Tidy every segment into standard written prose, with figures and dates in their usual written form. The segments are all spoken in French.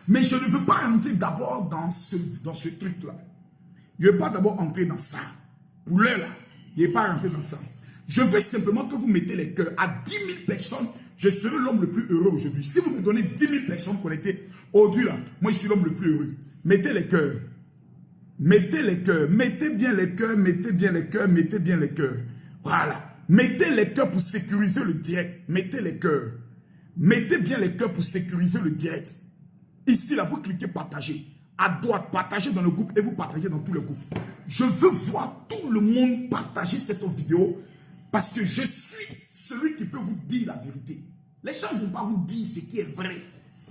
Mais je ne veux pas entrer d'abord dans ce truc-là. Je ne veux pas d'abord entrer dans ça. Pour l'heure, là, je ne vais pas rentrer dans ça. Je veux simplement que vous mettez les cœurs. À 10 000 personnes, je serai l'homme le plus heureux aujourd'hui. Si vous me donnez 10 000 personnes connectées aujourd'hui, là, moi, je suis l'homme le plus heureux. Mettez les cœurs. Mettez les cœurs. Mettez bien les cœurs. Mettez bien les cœurs. Mettez bien les cœurs. Voilà. Mettez les cœurs pour sécuriser le direct. Mettez les cœurs. Mettez bien les cœurs pour sécuriser le direct. Ici, là, vous cliquez partager. À droite, partagez dans le groupe et vous partagez dans tous les groupes. Je veux voir tout le monde partager cette vidéo parce que je suis celui qui peut vous dire la vérité. Les gens ne vont pas vous dire ce qui est vrai.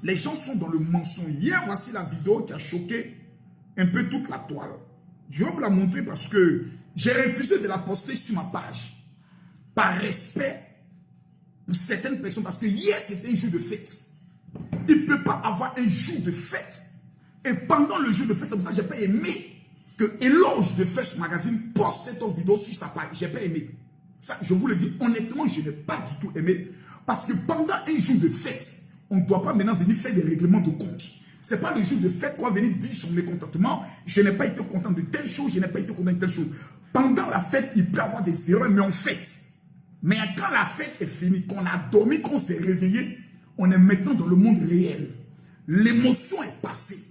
Les gens sont dans le mensonge. Hier, voici la vidéo qui a choqué un peu toute la toile. Je vais vous la montrer parce que j'ai refusé de la poster sur ma page. Par respect pour certaines personnes. Parce que hier, c'était un jour de fête. Il ne peut pas avoir un jour de fête. Et pendant le jour de fête, c'est pour ça que je n'ai pas aimé que Éloge de Fest Magazine poste cette vidéo sur sa page. Je n'ai pas aimé. Ça, je vous le dis honnêtement, je n'ai pas du tout aimé. Parce que pendant un jour de fête, on ne doit pas maintenant venir faire des règlements de compte. Ce n'est pas le jour de fête qu'on va venir dire son mécontentement. Je n'ai pas été content de telle chose, je n'ai pas été content de telle chose. Pendant la fête, il peut y avoir des erreurs, mais on fête. Mais quand la fête est finie, qu'on a dormi, qu'on s'est réveillé, on est maintenant dans le monde réel. L'émotion est passée.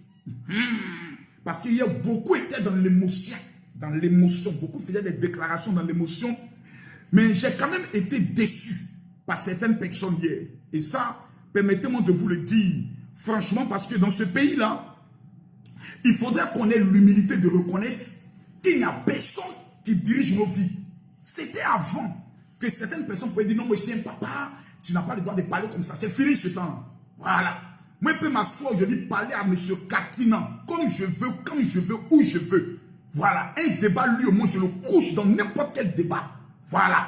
Parce qu'il y a beaucoup étaient dans l'émotion. Dans l'émotion. Beaucoup faisaient des déclarations dans l'émotion. Mais j'ai quand même été déçu par certaines personnes hier. Et ça, permettez-moi de vous le dire franchement, parce que dans ce pays-là, il faudrait qu'on ait l'humilité de reconnaître qu'il n'y a personne qui dirige nos vies. C'était avant que certaines personnes pouvaient dire non, moi je suis un papa, tu n'as pas le droit de parler comme ça. C'est fini ce temps. Voilà. Moi, je peux m'asseoir aujourd'hui parler à M. Katinan comme je veux, quand je veux, où je veux. Voilà. Un débat, lui, au moins, je le couche dans n'importe quel débat. Voilà.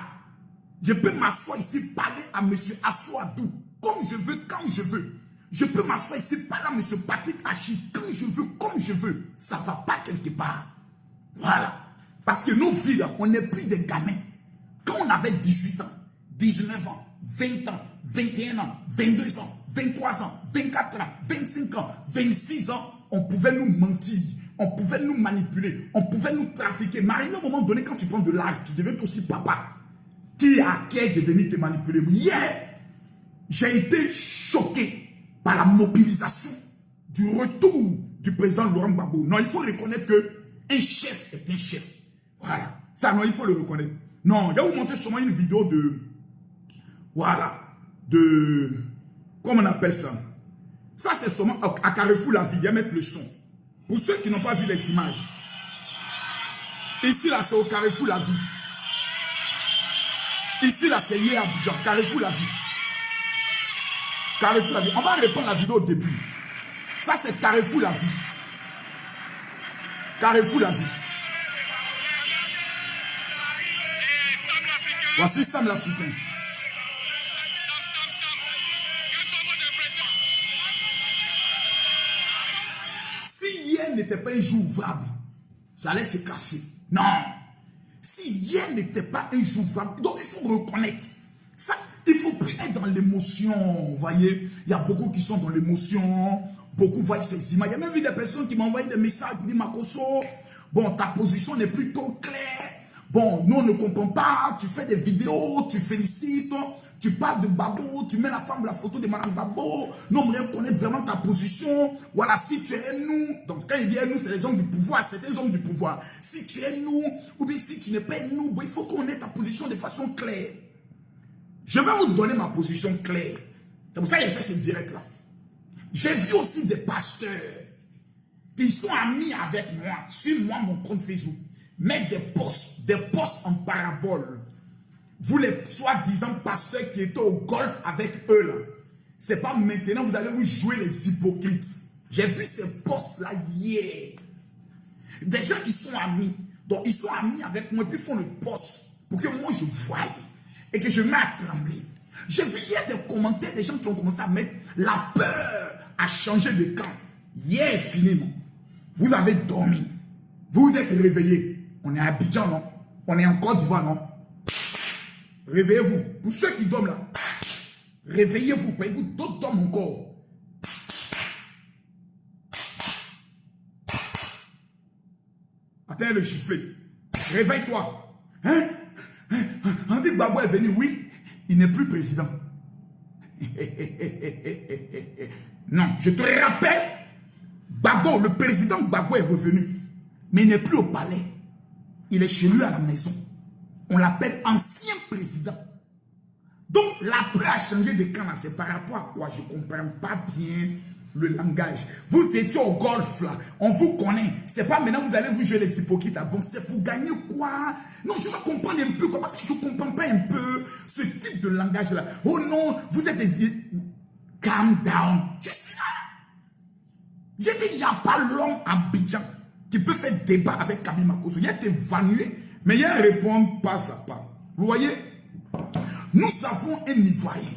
Je peux m'asseoir ici, parler à M. Assoadou comme je veux, quand je veux. Je peux m'asseoir ici, parler à M. Patrick Hachi quand je veux, comme je veux. Ça ne va pas quelque part. Voilà. Parce que nos vies, là, on n'est plus des gamins. Quand on avait 18 ans, 19 ans, 20 ans, 21 ans, 22 ans, 23 ans, 24 ans, 25 ans, 26 ans, on pouvait nous mentir, on pouvait nous manipuler, on pouvait nous trafiquer. Mais arrivé à un moment donné, quand tu prends de l'âge, tu deviens aussi papa. Qui est de venir te manipuler? Hier, j'ai été choqué par la mobilisation du retour du président Laurent Gbagbo. Non, il faut reconnaître qu'un chef est un chef. Voilà. Ça, non, il faut le reconnaître. Non, je vais vous montrer seulement une vidéo de... Voilà. De... Comment on appelle ça? Ça, c'est seulement à Carrefour la vie. Je vais mettre le son. Pour ceux qui n'ont pas vu les images. Ici, là, c'est au Carrefour la vie. Ici, là, c'est hier à Abidjan. Carrefour la vie. Carrefour la vie. On va répondre à la vidéo au début. Ça, c'est Carrefour la vie. Carrefour la vie. Voici Sam l'Africain. Si hier n'était pas un jour ouvrable, ça allait se casser. Non. Si hier n'était pas un jour ouvrable, donc il faut reconnaître. Ça, il ne faut plus être dans l'émotion. Vous voyez, il y a beaucoup qui sont dans l'émotion. Beaucoup voient ces images. Il y a même vu des personnes qui m'ont envoyé des messages qui disent Makosso, bon, ta position n'est plus trop claire. Bon, nous on ne comprend pas, tu fais des vidéos, tu félicites, tu parles de Babo, tu mets la femme, la photo de Madame Babo, nous on aimerait connaître vraiment ta position, voilà, si tu es nous, donc quand il dit nous, c'est les hommes du pouvoir, c'est des hommes du pouvoir, si tu es nous, ou bien si tu n'es pas nous, bon, il faut qu'on ait ta position de façon claire. Je vais vous donner ma position claire, c'est pour ça que j'ai fait ce direct-là. J'ai vu aussi des pasteurs qui sont amis avec moi, sur moi, mon compte Facebook, mettre des posts en parabole. Vous les soi-disant pasteurs qui étaient au golf avec eux là. C'est pas maintenant vous allez vous jouer les hypocrites. J'ai vu ces posts là hier. Des gens qui sont amis. Donc ils sont amis avec moi et puis ils font le post pour que moi je voie et que je mets à trembler. J'ai vu hier des commentaires des gens qui ont commencé à mettre la peur à changer de camp. Hier fini non. Vous avez dormi. Vous vous êtes réveillés. On est à Abidjan, non? On est en Côte d'Ivoire, non? Réveillez-vous. Pour ceux qui dorment là, réveillez-vous. Vous d'autres dorment encore. Attends le gifler. Réveille-toi. Hein? On dit que Gbagbo est venu, oui. Il n'est plus président. Non, je te rappelle, Gbagbo, le président Gbagbo est revenu. Mais il n'est plus au palais. Il est chez lui à la maison. On l'appelle ancien président. Donc, la paix a changé de camp. C'est par rapport à quoi? Je ne comprends pas bien le langage. Vous étiez au golf là. On vous connaît. C'est pas maintenant vous allez vous jouer les hypocrites. Ah bon, c'est pour gagner quoi? Non, je dois comprendre un peu. Parce que je ne comprends pas un peu ce type de langage là. Oh non, vous êtes des... Calm down. Je suis là. J'ai dit, il n'y a pas l'homme à Abidjan qui peut faire débat avec Camille Makosso. Il a été évanoué, mais il répond pas à pas. Vous voyez? Nous avons un Ivoirien.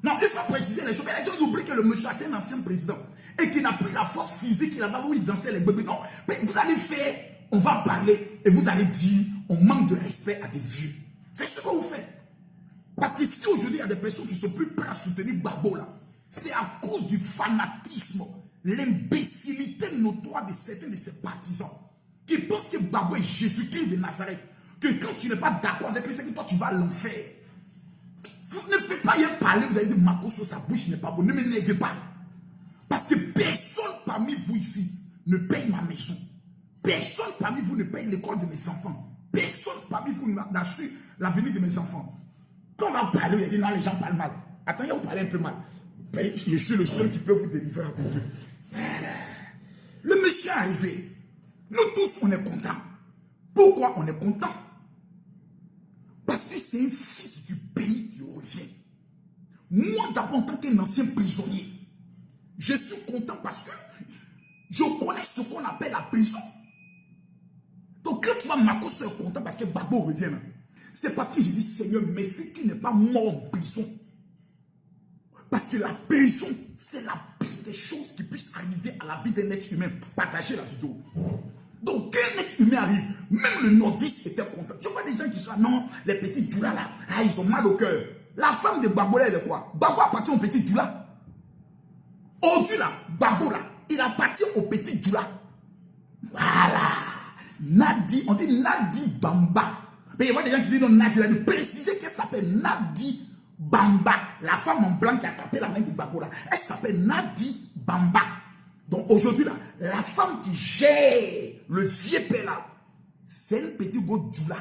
Non, il faut préciser les choses. Les gens oublient que le monsieur c'est un ancien président et qu'il n'a plus la force physique qu'il avait où il dansait les bébés. Non, mais vous allez faire, on va parler et vous allez dire, on manque de respect à des vieux. C'est ce que vous faites. Parce que si aujourd'hui il y a des personnes qui sont plus prêtes à soutenir Gbagbo là, c'est à cause du fanatisme, l'imbécilité notoire de certains de ses partisans qui pensent que Gbagbo est Jésus-Christ de Nazareth. Que quand tu n'es pas d'accord avec lui, c'est que toi tu vas à l'enfer. Vous ne faites pas y parler, vous allez dire Makosso, sa bouche n'est pas bonne. Ne m'énervez pas. Parce que personne parmi vous ici ne paye ma maison. Personne parmi vous ne paye l'école de mes enfants. Personne parmi vous n'assure l'avenir de mes enfants. Quand on va parler, il y a dit non, les gens parlent mal. Attendez, vous parlez un peu mal. Je suis le seul qui peut vous délivrer un peu. Voilà. Le monsieur est arrivé. Nous tous, on est contents. Pourquoi on est contents? Parce que c'est un fils du pays qui revient. Moi, d'abord, en tant qu'un ancien prisonnier, je suis content parce que je connais ce qu'on appelle la prison. Donc, quand tu vois Makosso est content parce que Gbagbo revient, c'est parce que j'ai dit, Seigneur, merci qu'il n'est pas mort en prison. Parce que la prison, c'est la pire des choses qui puissent arriver à la vie d'un être humain. Partagez la vidéo. Donc, quand un être humain arrive, même le nordiste était content. Je vois des gens qui sont non, les petits djoulas là, ah, ils ont mal au cœur. La femme de Gbagbo là, elle est quoi? Gbagbo appartient au petit djoula. Aujourd'hui là, Gbagbo là, il appartient au petit djoula. Voilà. Nadi, on dit Nadi Bamba. Mais il y a des gens qui disent non, Nadi, il a dit préciser qu'elle s'appelle Nadi Bamba. La femme en blanc qui a tapé la main de Gbagbo là, elle s'appelle Nadi Bamba. Donc aujourd'hui, là, la femme qui gère le vieux père là, c'est le petit go djoula.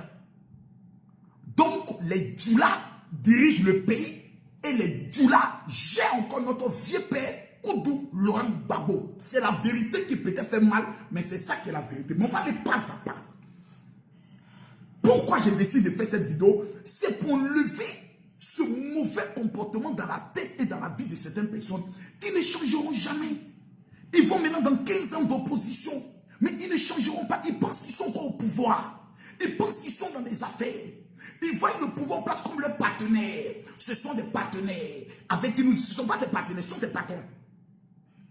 Donc les djoulas dirigent le pays et les djoulas gèrent encore notre vieux père Koudou Laurent Gbagbo. C'est la vérité qui peut-être fait mal, mais c'est ça qui est la vérité. Mais on va aller pas à pas. Pourquoi j'ai décidé de faire cette vidéo? C'est pour lever ce mauvais comportement dans la tête et dans la vie de certaines personnes qui ne changeront jamais. Ils vont maintenant dans 15 ans d'opposition, mais ils ne changeront pas. Ils pensent qu'ils sont encore au pouvoir. Ils pensent qu'ils sont dans des affaires. Ils voient le pouvoir en place comme leurs partenaires. Ce sont des partenaires avec qui nous ne sommes pas des partenaires, ce sont des patrons.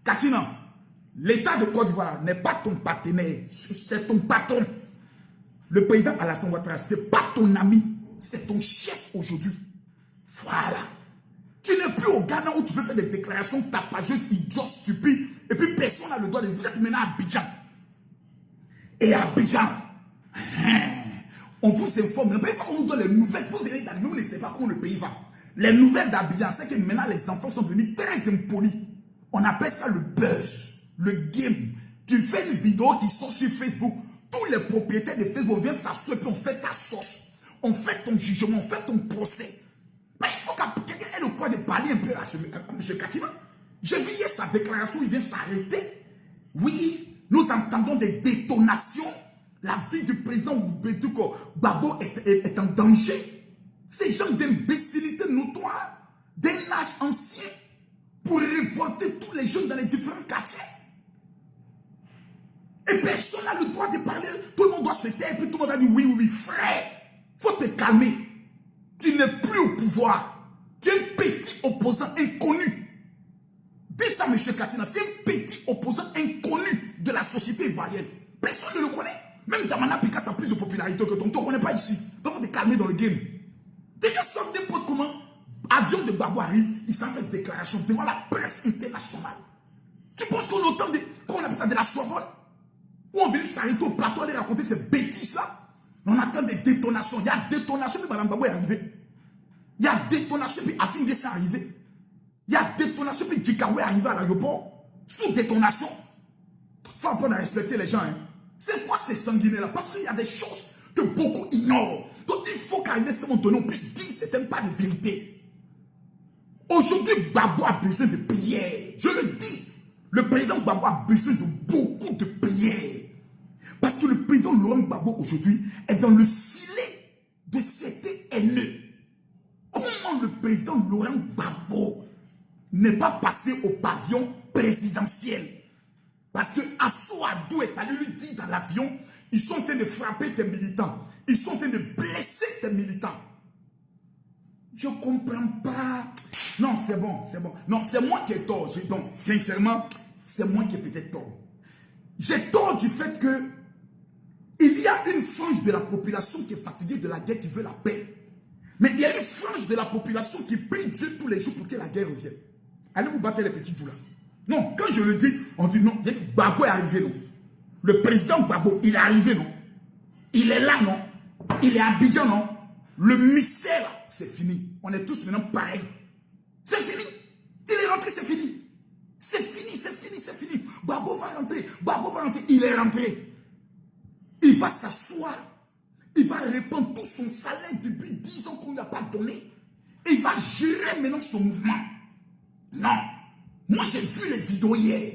Katina, l'État de Côte d'Ivoire n'est pas ton partenaire, c'est ton patron. Le président Alassane Ouattara, ce n'est pas ton ami, c'est ton chef aujourd'hui. Voilà. Tu n'es plus au Ghana où tu peux faire des déclarations tapageuses, idiotes, stupides, et puis personne n'a le droit de vous êtes maintenant à Abidjan. Et à Abidjan, on vous informe. Le pays va, on vous donne les nouvelles. Vous venez d'arriver, vous ne savez pas comment le pays va. Les nouvelles d'Abidjan, c'est que maintenant les enfants sont devenus très impolis. On appelle ça le buzz, le game. Tu fais une vidéo qui sort sur Facebook, tous les propriétaires de Facebook viennent s'asseoir et puis on fait ta sauce. On fait ton jugement, on fait ton procès. Mais il faut que quelqu'un ait le quoi de parler un peu à M. Katima. J'ai vu hier sa déclaration, il vient s'arrêter. Oui, nous entendons des détonations. La vie du président Bédouko Gbagbo est en danger. Ces gens d'imbécilité notoire, d'un âge ancien, pour révolter tous les jeunes dans les différents quartiers. Et personne n'a le droit de parler. Tout le monde doit se taire. Et puis tout le monde a dit oui, oui, oui, frère. Il faut te calmer. Tu n'es plus au pouvoir. Tu es un petit opposant inconnu. Dites ça, M. Katina. C'est un petit opposant inconnu de la société ivoirienne. Personne ne le connaît. Même Damana Picasso a plus de popularité que toi. On ne te connaît pas ici. Donc il faut te calmer dans le game. Déjà, sans n'importe comment, avion de Gbagbo arrive, il s'en fait déclaration devant la presse internationale. Tu penses qu'on entend qu'on appelle ça de la Sorbonne? Où on vient s'arrêter au plateau et raconter ces bêtises-là. On attend des détonations. Il y a détonation, puis Madame Gbagbo est arrivé. Il y a détonation, puis Afin est arrivé. Il y a détonation, puis Djikawa est arrivé à l'aéroport. Sous détonation. Il faut apprendre à respecter les gens. Hein. C'est quoi ces sanguinaires-là? Parce qu'il y a des choses que beaucoup ignorent. Donc il faut qu'à un moment donné, on puisse dire que ce n'est pas de vérité. Aujourd'hui, Gbagbo a besoin de prières. Je le dis. Le président Gbagbo a besoin de beaucoup de prières. Parce que le président Laurent Gbagbo aujourd'hui est dans le filet de certains haineux. Comment le président Laurent Gbagbo n'est pas passé au pavillon présidentiel? Parce que Assou Adou est allé lui dire dans l'avion, ils sont en train de frapper tes militants. Ils sont en train de blesser tes militants. Je ne comprends pas. Non, c'est bon, c'est bon. Non, c'est moi qui ai tort. Donc, sincèrement, c'est moi qui ai peut-être tort. J'ai tort du fait que il y a une frange de la population qui est fatiguée de la guerre, qui veut la paix. Mais il y a une frange de la population qui prie Dieu tous les jours pour que la guerre revienne. Allez vous battre les petits joues là. Non, quand je le dis, on dit non. Gbagbo est arrivé, non. Le président Gbagbo, il est arrivé, non. Il est là, non. Il est à Abidjan, non. Le mystère, là, c'est fini. On est tous maintenant pareils. C'est fini. Il est rentré, c'est fini. C'est fini, c'est fini, c'est fini. Gbagbo va rentrer. Gbagbo va rentrer. Il est rentré. Il va s'asseoir. Il va répandre tout son salaire depuis 10 ans qu'on ne lui a pas donné. Il va gérer maintenant son mouvement. Non. Moi, j'ai vu les vidéos hier.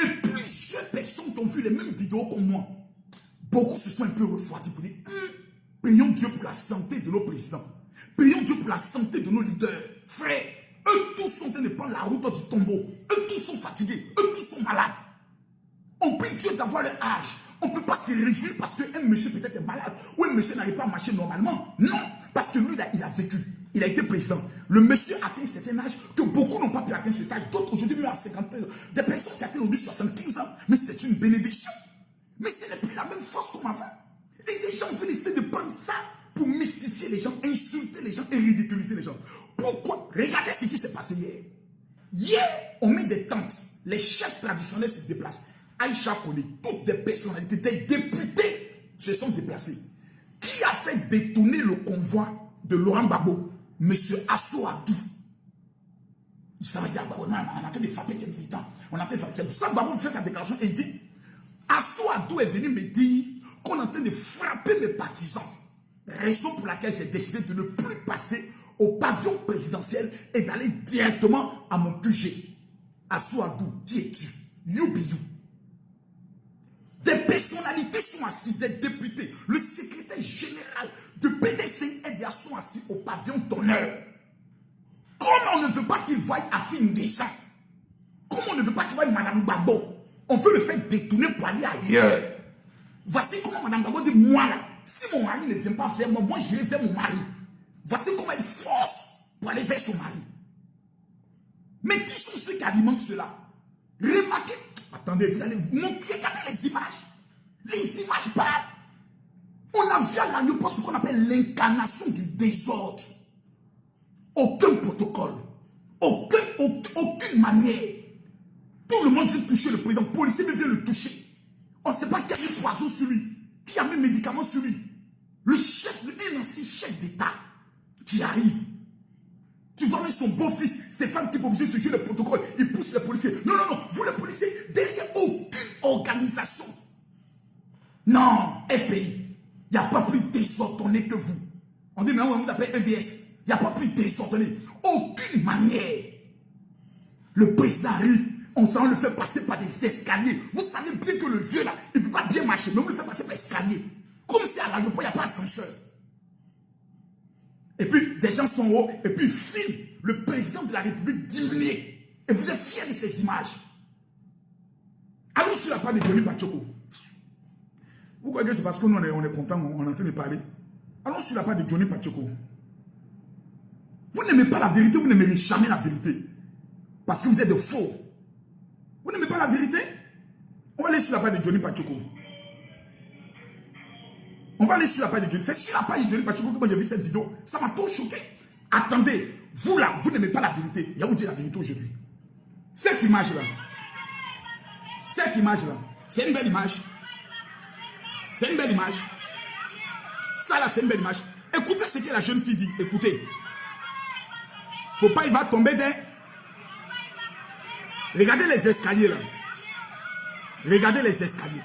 Et plusieurs personnes qui ont vu les mêmes vidéos que moi. Beaucoup se sont un peu refroidis pour dire prions Dieu pour la santé de nos présidents. Prions Dieu pour la santé de nos leaders. Frères, eux tous sont en train de prendre la route du tombeau. Eux tous sont fatigués. Eux tous sont malades. On prie Dieu d'avoir leur âge. On ne peut pas se réjouir parce qu'un monsieur peut-être est malade ou un monsieur n'arrive pas à marcher normalement. Non, parce que lui, il a vécu. Il a été président. Le monsieur atteint un certain âge que beaucoup n'ont pas pu atteindre cet âge. D'autres aujourd'hui meurent à 50 ans. Des personnes qui atteignent aujourd'hui 75 ans. Mais c'est une bénédiction. Mais ce n'est plus la même force comme avant. Et des gens veulent essayer de prendre ça pour mystifier les gens, insulter les gens et ridiculiser les gens. Pourquoi? Regardez ce qui s'est passé hier. Hier, on met des tentes. Les chefs traditionnels se déplacent. Aïcha Kone, toutes des personnalités, des députés se sont déplacés. Qui a fait détourner le convoi de Laurent Gbagbo? Monsieur Assou Adou. Ça veut dire, on est en train de frapper des militants. C'est pour ça que Gbagbo fait sa déclaration et il dit, Assou Adou est venu me dire qu'on est en train de frapper mes partisans. Raison pour laquelle j'ai décidé de ne plus passer au pavillon présidentiel et d'aller directement à mon QG. Assou Adou, qui es-tu? You be you. Des personnalités sont assises, des députés. Le secrétaire général du PDCI sont assis au pavillon d'honneur. Comme on ne veut pas qu'il voie Afin Deschamps, comme on ne veut pas qu'il voie Madame Gbagbo, on veut le faire détourner pour aller ailleurs. Voici comment Madame Gbagbo dit, moi là, si mon mari ne vient pas vers moi, moi je vais vers mon mari. Voici comment elle force pour aller vers son mari. Mais qui sont ceux qui alimentent cela? Remarquez. Attendez, vous allez vous montrer, regardez les images. Les images parlent. On a vu à l'aéroport ce qu'on appelle l'incarnation du désordre. Aucun protocole. Aucune manière. Tout le monde vient toucher le président. Le policier vient le toucher. On ne sait pas qui a mis poison sur lui. Qui a mis médicament sur lui. Le chef, un ancien chef d'État qui arrive. Tu vois même son beau-fils, Stéphane, qui est obligé de suivre le protocole. Il pousse les policiers. Non, non, non. Vous, les policiers, derrière aucune organisation. Non, FPI. Il n'y a pas plus désordonné que vous. On dit maintenant, on vous appelle EDS. Il n'y a pas plus désordonné. Aucune manière. Le président arrive, on s'en le fait passer par des escaliers. Vous savez bien que le vieux là, il ne peut pas bien marcher, mais on le fait passer par escalier. Comme si à l'aéroport, il n'y a pas d'ascenseur. Et puis, des gens sont en haut, et puis ils filment le président de la République diminuer. Et vous êtes fiers de ces images. Allons sur la part de Johnny Pachoko. Vous croyez que c'est parce que nous, on est content, on est en train de parler? Allons sur la part de Johnny Pachoko. Vous n'aimez pas la vérité, vous n'aimerez jamais la vérité. Parce que vous êtes de faux. Vous n'aimez pas la vérité? On va aller sur la part de Johnny Pachoko. On va aller sur la page de Johnny. C'est sur la page de Johnny Pachoko que moi j'ai vu cette vidéo. Ça m'a trop choqué. Attendez, vous là, vous n'aimez pas la vérité. Il y a vous dire la vérité aujourd'hui. Cette image-là, c'est une belle image. C'est une belle image. Ça là, c'est une belle image. Écoutez ce que la jeune fille dit. Écoutez. Faut pas, il va tomber d'un. Regardez les escaliers là. Regardez les escaliers.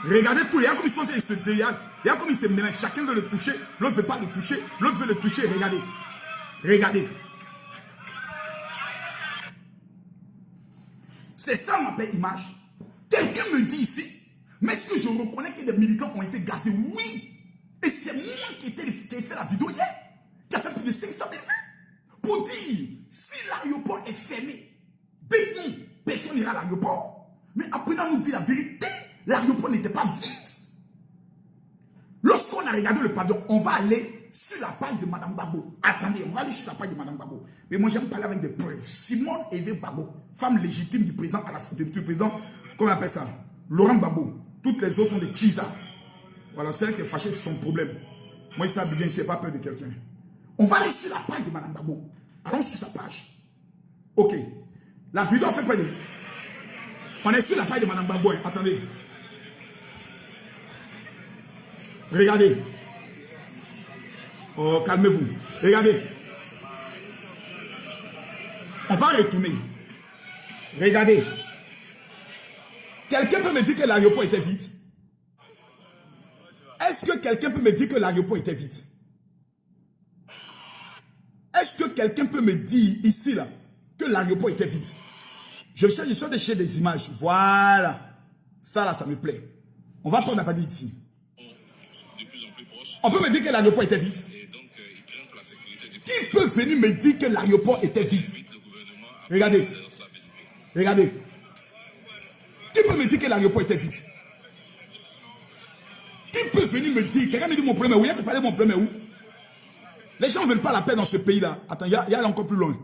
Regardez tout. Il y a comme ils sont il y a comme ils se mélangent. Chacun veut le toucher. L'autre ne veut pas le toucher. L'autre veut le toucher. Regardez. Regardez. C'est ça ma belle image. Quelqu'un me dit ici, mais est-ce que je reconnais que des militants ont été gazés? Oui. Et c'est moi qui ai fait la vidéo hier, qui a fait plus de 500 000 vues. Pour dire, si l'aéroport est fermé, non, personne n'ira à l'aéroport. Mais après, on nous dit la vérité, l'aéroport n'était pas vide. Lorsqu'on a regardé le pavillon, on va aller sur la page de Mme Gbagbo. Attendez, on va aller sur la page de Mme Gbagbo. Mais moi, j'aime parler avec des preuves. Simone Eve Gbagbo, femme légitime du président à la santé du président, comment on appelle ça? Laurent Gbagbo. Toutes les autres sont des Kisa. Voilà, celle qui est fâchée, c'est son problème. Moi, il s'habille bien, je n'ai pas peur de quelqu'un. On va aller sur la page de Mme Gbagbo. Allons sur sa page. Ok. La vidéo fait quoi? On est sur la page de Mme Gbagbo. Hein. Attendez. Regardez. Oh, calmez-vous. Regardez. On va retourner. Regardez. Quelqu'un peut me dire que l'aéroport était vide? Est-ce que quelqu'un peut me dire que l'aéroport était vide? Est-ce que quelqu'un peut me dire ici, là, que l'aéroport était vide? Je cherche des images. Voilà. Ça, là, ça me plaît. On va prendre la partie ici. On peut me dire que l'aéroport était vide? Qui peut venir me dire que l'aéroport était vide? Regardez. Regardez. Qui peut me dire que l'aéroport était vide? Qui peut venir me dire? Quelqu'un me dit mon problème est où? Il y a qui parler de mon problème est où? Les gens ne veulent pas la paix dans ce pays-là. Attends, il y a aller encore plus loin.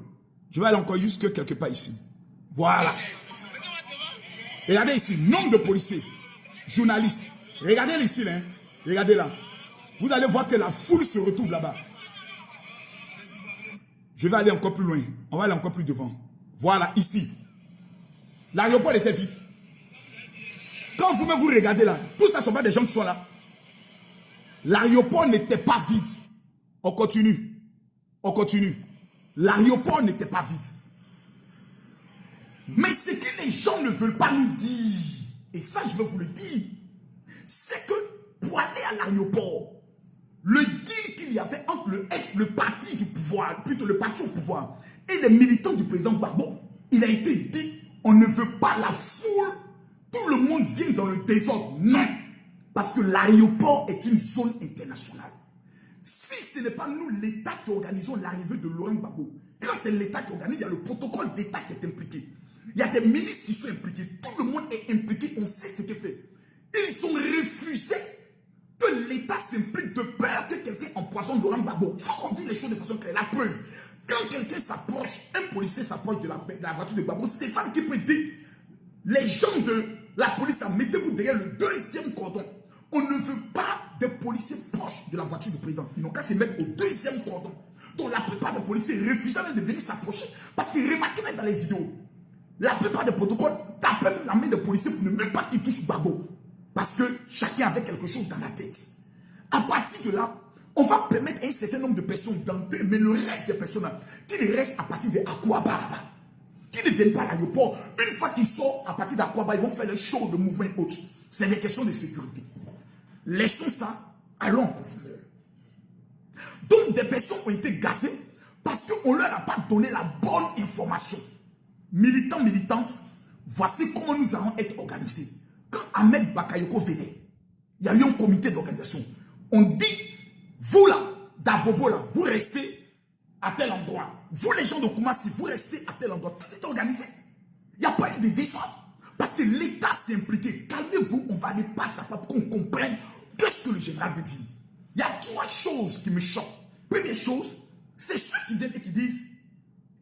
Je vais aller encore jusque quelque part ici. Voilà. Regardez ici, nombre de policiers, journalistes. Regardez ici, là. Regardez là. Vous allez voir que la foule se retrouve là-bas. Je vais aller encore plus loin. On va aller encore plus devant. Voilà, ici. L'aéroport était vide. Quand vous-même vous regardez là, tout ça ne sont pas des gens qui sont là. L'aéroport n'était pas vide. On continue. On continue. L'aéroport n'était pas vide. Mais ce que les gens ne veulent pas nous dire, et ça je vais vous le dire, c'est que pour aller à l'aéroport, le deal qu'il y avait entre le parti du pouvoir, plutôt le parti au pouvoir, et les militants du président Gbagbo, il a été dit, on ne veut pas la foule, tout le monde vient dans le désordre. Non, parce que l'aéroport est une zone internationale. Si ce n'est pas nous, l'État, qui organisons l'arrivée de Laurent Gbagbo, quand c'est l'État qui organise, il y a le protocole d'État qui est impliqué. Il y a des milices qui sont impliquées. Tout le monde est impliqué, on sait ce qu'il fait. Ils ont refusé que l'État s'implique de peur que quelqu'un empoisonne Laurent Gbagbo. Il faut qu'on dise les choses de façon claire. La preuve, quand quelqu'un s'approche, un policier s'approche de la voiture de Gbagbo, Stéphane qui peut dire, les gens de la police, mettez-vous derrière le deuxième cordon. On ne veut pas des policiers proches de la voiture du président. Ils n'ont qu'à se mettre au deuxième cordon. Donc la plupart des policiers refusent de venir s'approcher. Parce qu'ils remarquent même dans les vidéos, la plupart des protocoles tapent même la main des policiers pour ne même pas qu'ils touchent Gbagbo. Parce que chacun avait quelque chose dans la tête. À partir de là, on va permettre à un certain nombre de personnes d'entrer, mais le reste des personnes, qui restent à partir de Akwaba, qui ne viennent pas à l'aéroport, une fois qu'ils sortent à partir d'Akwaba, ils vont faire le show de mouvement et autres. C'est des questions de sécurité. Laissons ça, allons en profondeur. Donc des personnes ont été gazées parce qu'on ne leur a pas donné la bonne information. Militants, militantes, voici comment nous allons être organisés. Quand Ahmed Bakayoko venait, il y a eu un comité d'organisation. On dit, vous là, d'Abobo là, vous restez à tel endroit. Vous les gens de Koumassi, vous restez à tel endroit. Tout est organisé. Il n'y a pas eu de désordre. Parce que l'État s'est impliqué. Calmez-vous, on va aller passer à pas pour qu'on comprenne qu'est-ce que le général veut dire. Il y a trois choses qui me choquent. Première chose, c'est ceux qui viennent et qui disent,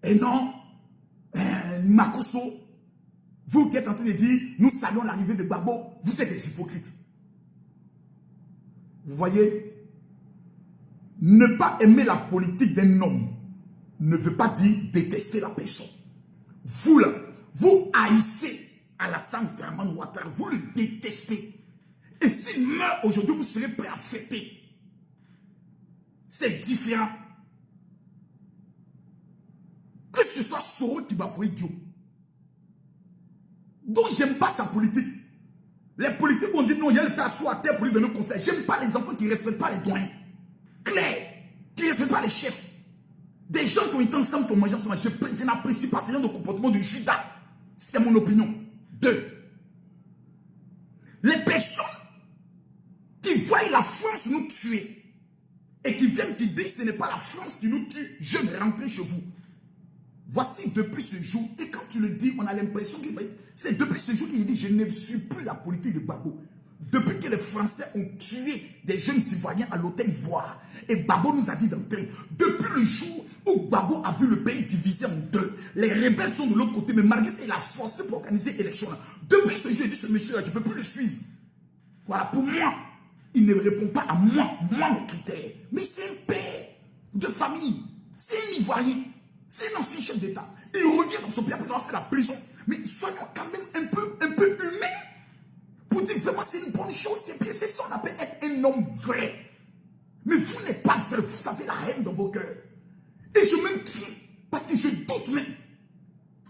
eh non, Makosso, vous qui êtes en train de dire, nous saluons l'arrivée de Gbagbo, vous êtes des hypocrites. Vous voyez, ne pas aimer la politique d'un homme ne veut pas dire détester la personne. Vous là, vous haïssez Alassane Draman Ouattara, vous le détestez. Et s'il meurt aujourd'hui, vous serez prêt à fêter. C'est différent. Que ce soit Soro qui va fouiller Dieu. Donc, j'aime pas sa politique. Les politiques vont dire non, il y a le fait asseoir à terre pour lui donner conseil. J'aime pas les enfants qui ne respectent pas les doyens. Clair. Qui ne respectent pas les chefs. Des gens qui ont été ensemble, qui ont mangé ensemble. Je n'apprécie pas ce genre de comportement de Judas. C'est mon opinion. 2. Les personnes qui voient la France nous tuer et qui viennent qui disent que ce n'est pas la France qui nous tue, je vais rentrer chez vous. Voici depuis ce jour, et quand tu le dis, on a l'impression qu'il va être... C'est depuis ce jour qu'il dit, je ne suis plus la politique de Gbagbo. Depuis que les Français ont tué des jeunes citoyens à l'hôtel Ivoire, et Gbagbo nous a dit d'entrer. Depuis le jour où Gbagbo a vu le pays divisé en deux, les rebelles sont de l'autre côté, mais malgré ça, il a forcé pour organiser l'élection. Depuis ce jour, il dit, ce monsieur-là, je ne peux plus le suivre. Voilà, pour moi, il ne répond pas à moi mes critères. Mais c'est un père de famille, c'est un Ivoirien. C'est un ancien chef d'État. Il revient dans son pays après avoir fait la prison. Mais soyons quand même un peu humains. Pour dire vraiment c'est une bonne chose. C'est ça qu'on appelle être un homme vrai. Mais vous n'êtes pas vrai. Vous avez la haine dans vos cœurs. Et je me crie. Parce que je doute même.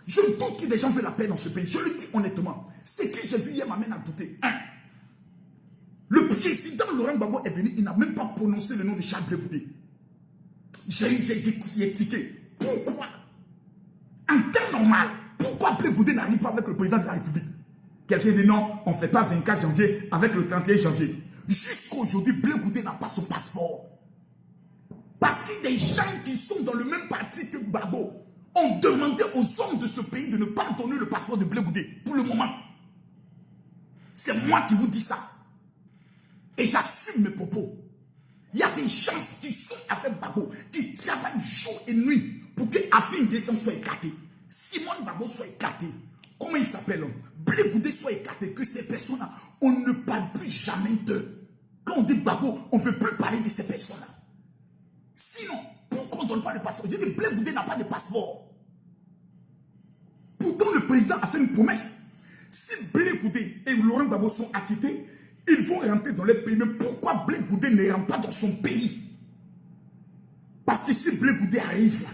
Je doute que des gens veulent la paix dans ce pays. Je le dis honnêtement. Ce que j'ai vu hier m'amène à douter. 1. Le président Laurent Gbagbo est venu. Il n'a même pas prononcé le nom de Charles Blé Goudé. J'ai tiqué. Pourquoi? En temps normal, pourquoi Blé Goudé n'arrive pas avec le président de la République? Quelqu'un dit non, on ne fait pas 24 janvier avec le 31 janvier. Jusqu'à aujourd'hui, Blé Goudé n'a pas son passeport. Parce qu'il y a des gens qui sont dans le même parti que Gbagbo ont demandé aux hommes de ce pays de ne pas donner le passeport de Blé Goudé pour le moment. C'est moi qui vous dis ça. Et j'assume mes propos. Il y a des gens qui sont avec Gbagbo, qui travaillent jour et nuit pour que Afin Guesson soit écarté. Simone Gbagbo soit écarté. Comment il s'appelle? Blé Goudé soit écarté. Que ces personnes-là, on ne parle plus jamais d'eux. Quand on dit Gbagbo, on ne veut plus parler de ces personnes-là. Sinon, pourquoi on ne donne pas le passeport? Je dis Blé Goudé n'a pas de passeport. Pourtant, le président a fait une promesse. Si Blé Goudé et Laurent Gbagbo sont acquittés, ils vont rentrer dans les pays. Mais pourquoi Blé Goudé ne rentre pas dans son pays? Parce que si Blé Goudé arrive là,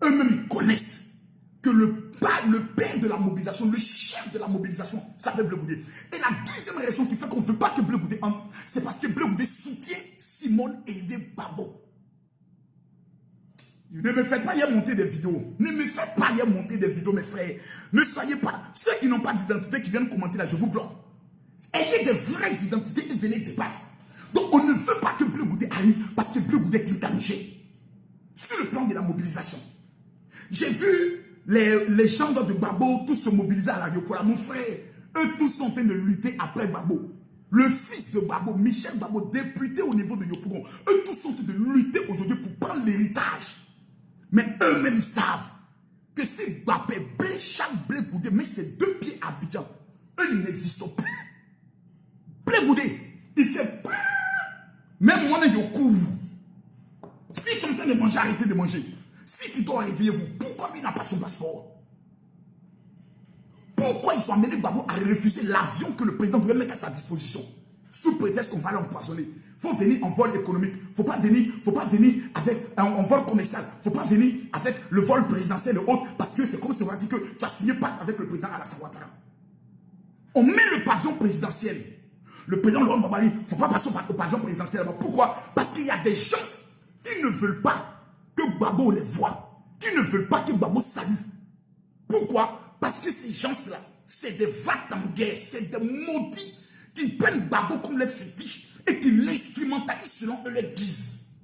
eux-mêmes ils connaissent que le père de la mobilisation, le chef de la mobilisation, s'appelle Blé Goudé. Et la deuxième raison qui fait qu'on ne veut pas que Blé Goudé entre, c'est parce que Blé Goudé soutient Simone Hervé Gbagbo. Ne me faites pas y monter des vidéos. Ne me faites pas y monter des vidéos, mes frères. Ne soyez pas... Ceux qui n'ont pas d'identité, qui viennent commenter là, je vous bloque. Ayez des vraies identités et venez débattre. Donc on ne veut pas que Blé Goudé arrive parce que Blé Goudé est un danger. Sur le plan de la mobilisation. J'ai vu les gens de Gbagbo tous se mobiliser à l'aéroport. Mon frère, eux tous sont en train de lutter après Gbagbo. Le fils de Gbagbo, Michel Gbagbo, député au niveau de Yopougon. Eux tous sont en train de lutter aujourd'hui pour prendre l'héritage. Mais eux-mêmes ils savent que si Gbagbo Blé, chaque Blé Goudé met ses 2 pieds à Abidjan, eux ils n'existent plus. Blé Goudé, il fait peur. Même moi, je cours. Si tu es en train de manger, arrêtez de manger. Si tu dois réveiller vous, pourquoi il n'a pas son passeport? Pourquoi ils sont amenés Gbagbo à refuser l'avion que le président devait mettre à sa disposition? Sous prétexte qu'on va l'empoisonner. Il faut venir en vol économique. Il ne faut pas venir avec un vol commercial. Il ne faut pas venir avec le vol présidentiel et autres. Parce que c'est comme si on a dit que tu as signé pacte avec le président Alassane Ouattara. On met le pavillon présidentiel. Le président Laurent Gbagbo dit, il ne faut pas passer au pavillon présidentiel. Pourquoi? Parce qu'il y a des gens qui ne veulent pas que Gbagbo les voie, qui ne veulent pas que Gbagbo salue. Pourquoi? Parce que ces gens-là, c'est des vates en guerre, c'est des maudits qui prennent Gbagbo comme les fétiches et qui l'instrumentalisent selon eux les guises.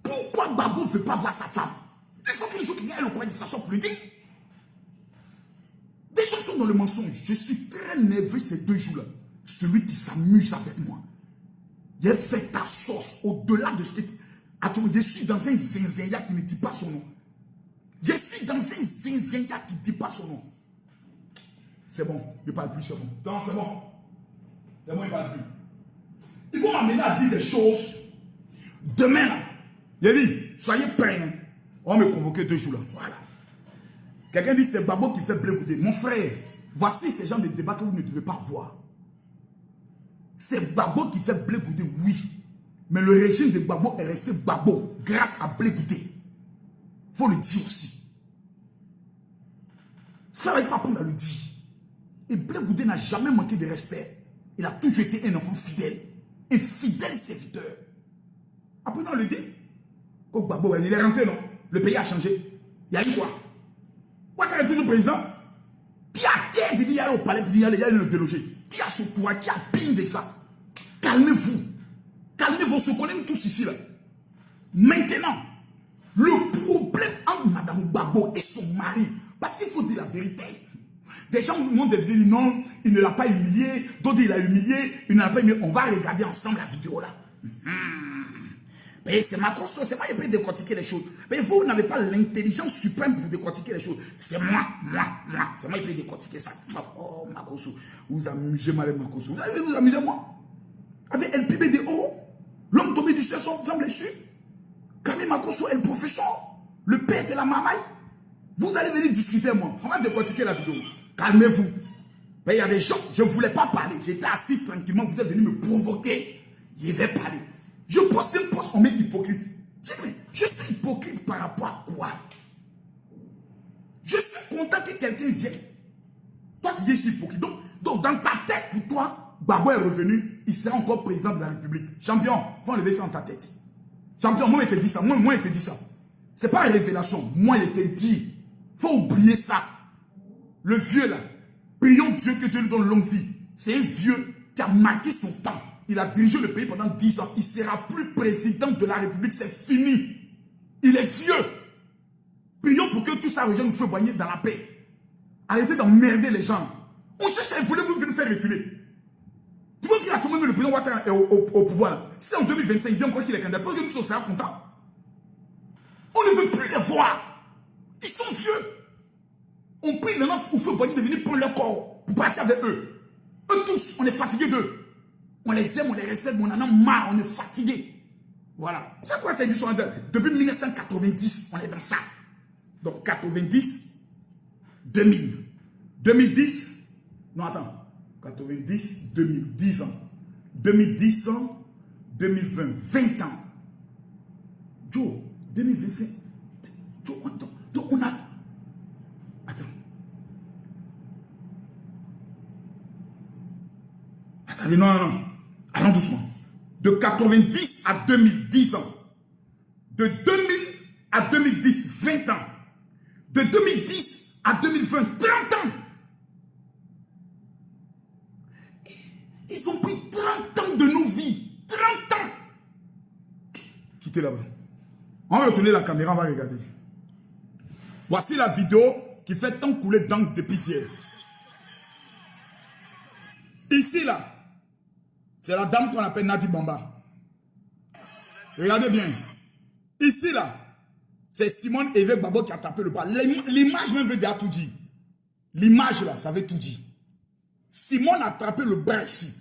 Pourquoi Gbagbo ne veut pas voir sa femme? Il faut qu'un jour qu'il y ait le coin de sa pour lui dire. Des gens sont dans le mensonge. Je suis très nerveux ces 2 jours-là. Celui qui s'amuse avec moi. Il a fait ta sauce au-delà de ce que... Attends, je suis dans un zinzenya qui ne dit pas son nom. Je suis dans un zinzenya qui ne dit pas son nom. C'est bon, il ne parle plus, c'est bon. Non, c'est bon. C'est bon, il ne parle plus. Il faut m'amener à dire des choses. Demain, là, il a dit, soyez prêts. On va me convoquer 2 jours là. Voilà. Quelqu'un dit, c'est Gbagbo qui fait Blé Goudé. Mon frère, voici ces gens de débat que vous ne devez pas voir. c'est Gbagbo qui fait Blé Goudé, oui. Mais le régime de Gbagbo est resté Gbagbo grâce à Blé Goudé. Il faut le dire aussi. Ça, il faut apprendre à le dire. Et Blé Goudé n'a jamais manqué de respect. Il a toujours été un enfant fidèle. Un fidèle serviteur. Apprenons à le dire. Quand Gbagbo, il est rentré, non? Le pays a changé. Il y a eu quoi? Ouattara est toujours président. Qui a qu'à dire, il y a au palais, il y a le délogé. Qui a son pouvoir, qui a ping de ça? Calmez-vous. Calmez-vous, on se connaît tous ici, là. Maintenant, le problème entre Madame Gbagbo et son mari, parce qu'il faut dire la vérité. Des gens m'ont dit non, il ne l'a pas humilié, d'autres il l'a humilié, il ne l'a pas humilié. On va regarder ensemble la vidéo là. C'est ma conscience, c'est moi qui peux décortiquer les choses. Mais vous n'avez pas l'intelligence suprême pour décortiquer les choses. C'est moi. C'est moi qui peux décortiquer ça. Oh, Makoso, vous amusez mal, Makoso. Vous allez vous amuser moi. Avec LPBDO, l'homme tombé du ciel sans blessure. Camille Makoso est le professeur, le père de la mamaille. Vous allez venir discuter moi. On va décortiquer la vidéo. Calmez-vous. Mais il y a des gens, je ne voulais pas parler. J'étais assis tranquillement, vous êtes venu me provoquer. Je vais parler. Je pose un poste, on met hypocrite. Je suis hypocrite par rapport à quoi? Je suis content que quelqu'un vienne. Toi, tu dis c'est hypocrite. Donc, dans ta tête, pour toi, Gbagbo est revenu, il sera encore président de la République. Champion, il faut enlever ça dans ta tête. Champion, moi, il te dit ça. Moi, il te dit ça. Ce n'est pas une révélation. Moi, il te dit. Il faut oublier ça. Le vieux, là, prions Dieu que Dieu lui donne longue vie. C'est un vieux qui a marqué son temps. Il a dirigé le pays pendant 10 ans. Il ne sera plus président de la République. C'est fini. Il est vieux. Prions pour que tout ça, les gens nous fassent boigner dans la paix. Arrêtez d'emmerder les gens. On cherche à voulez nous faire reculer. Tu penses qu'il a tout le monde, le président Ouattara est au pouvoir. Si en 2025, il dit encore qu'il est candidat, tu penses que nous, on sera contents? On ne veut plus les voir. Ils sont vieux. On prie maintenant au feu boigner de venir prendre leur corps pour partir avec eux. Eux tous, on est fatigués d'eux. On les aime, on les respecte, mais on en a marre, on est fatigués. Voilà. C'est quoi cette édition? Depuis 1990, on est dans ça. Donc 90, 2000. 2010, non attends, 90, 2000, 10 ans. 2010 ans, 2020, 20 ans. Joe, 2025, Joe, attends, donc on a... Attends. Attendez, non. Allons doucement. De 90 à 2010 ans. De 2000 à 2010, 20 ans. De 2010 à 2020, 30 ans. Ils ont pris 30 ans de nos vies. 30 ans. Quittez là-bas. On va retourner la caméra, on va regarder. Voici la vidéo qui fait tant couler d'encre depuis hier. Ici, là, c'est la dame qu'on appelle Nadi Bamba. Regardez bien. Ici, là, c'est Simone Évêque Gbagbo qui a tapé le bas. L'image même veut dire tout dire. L'image, là, ça veut tout dire. Simone a attrapé le bras ici.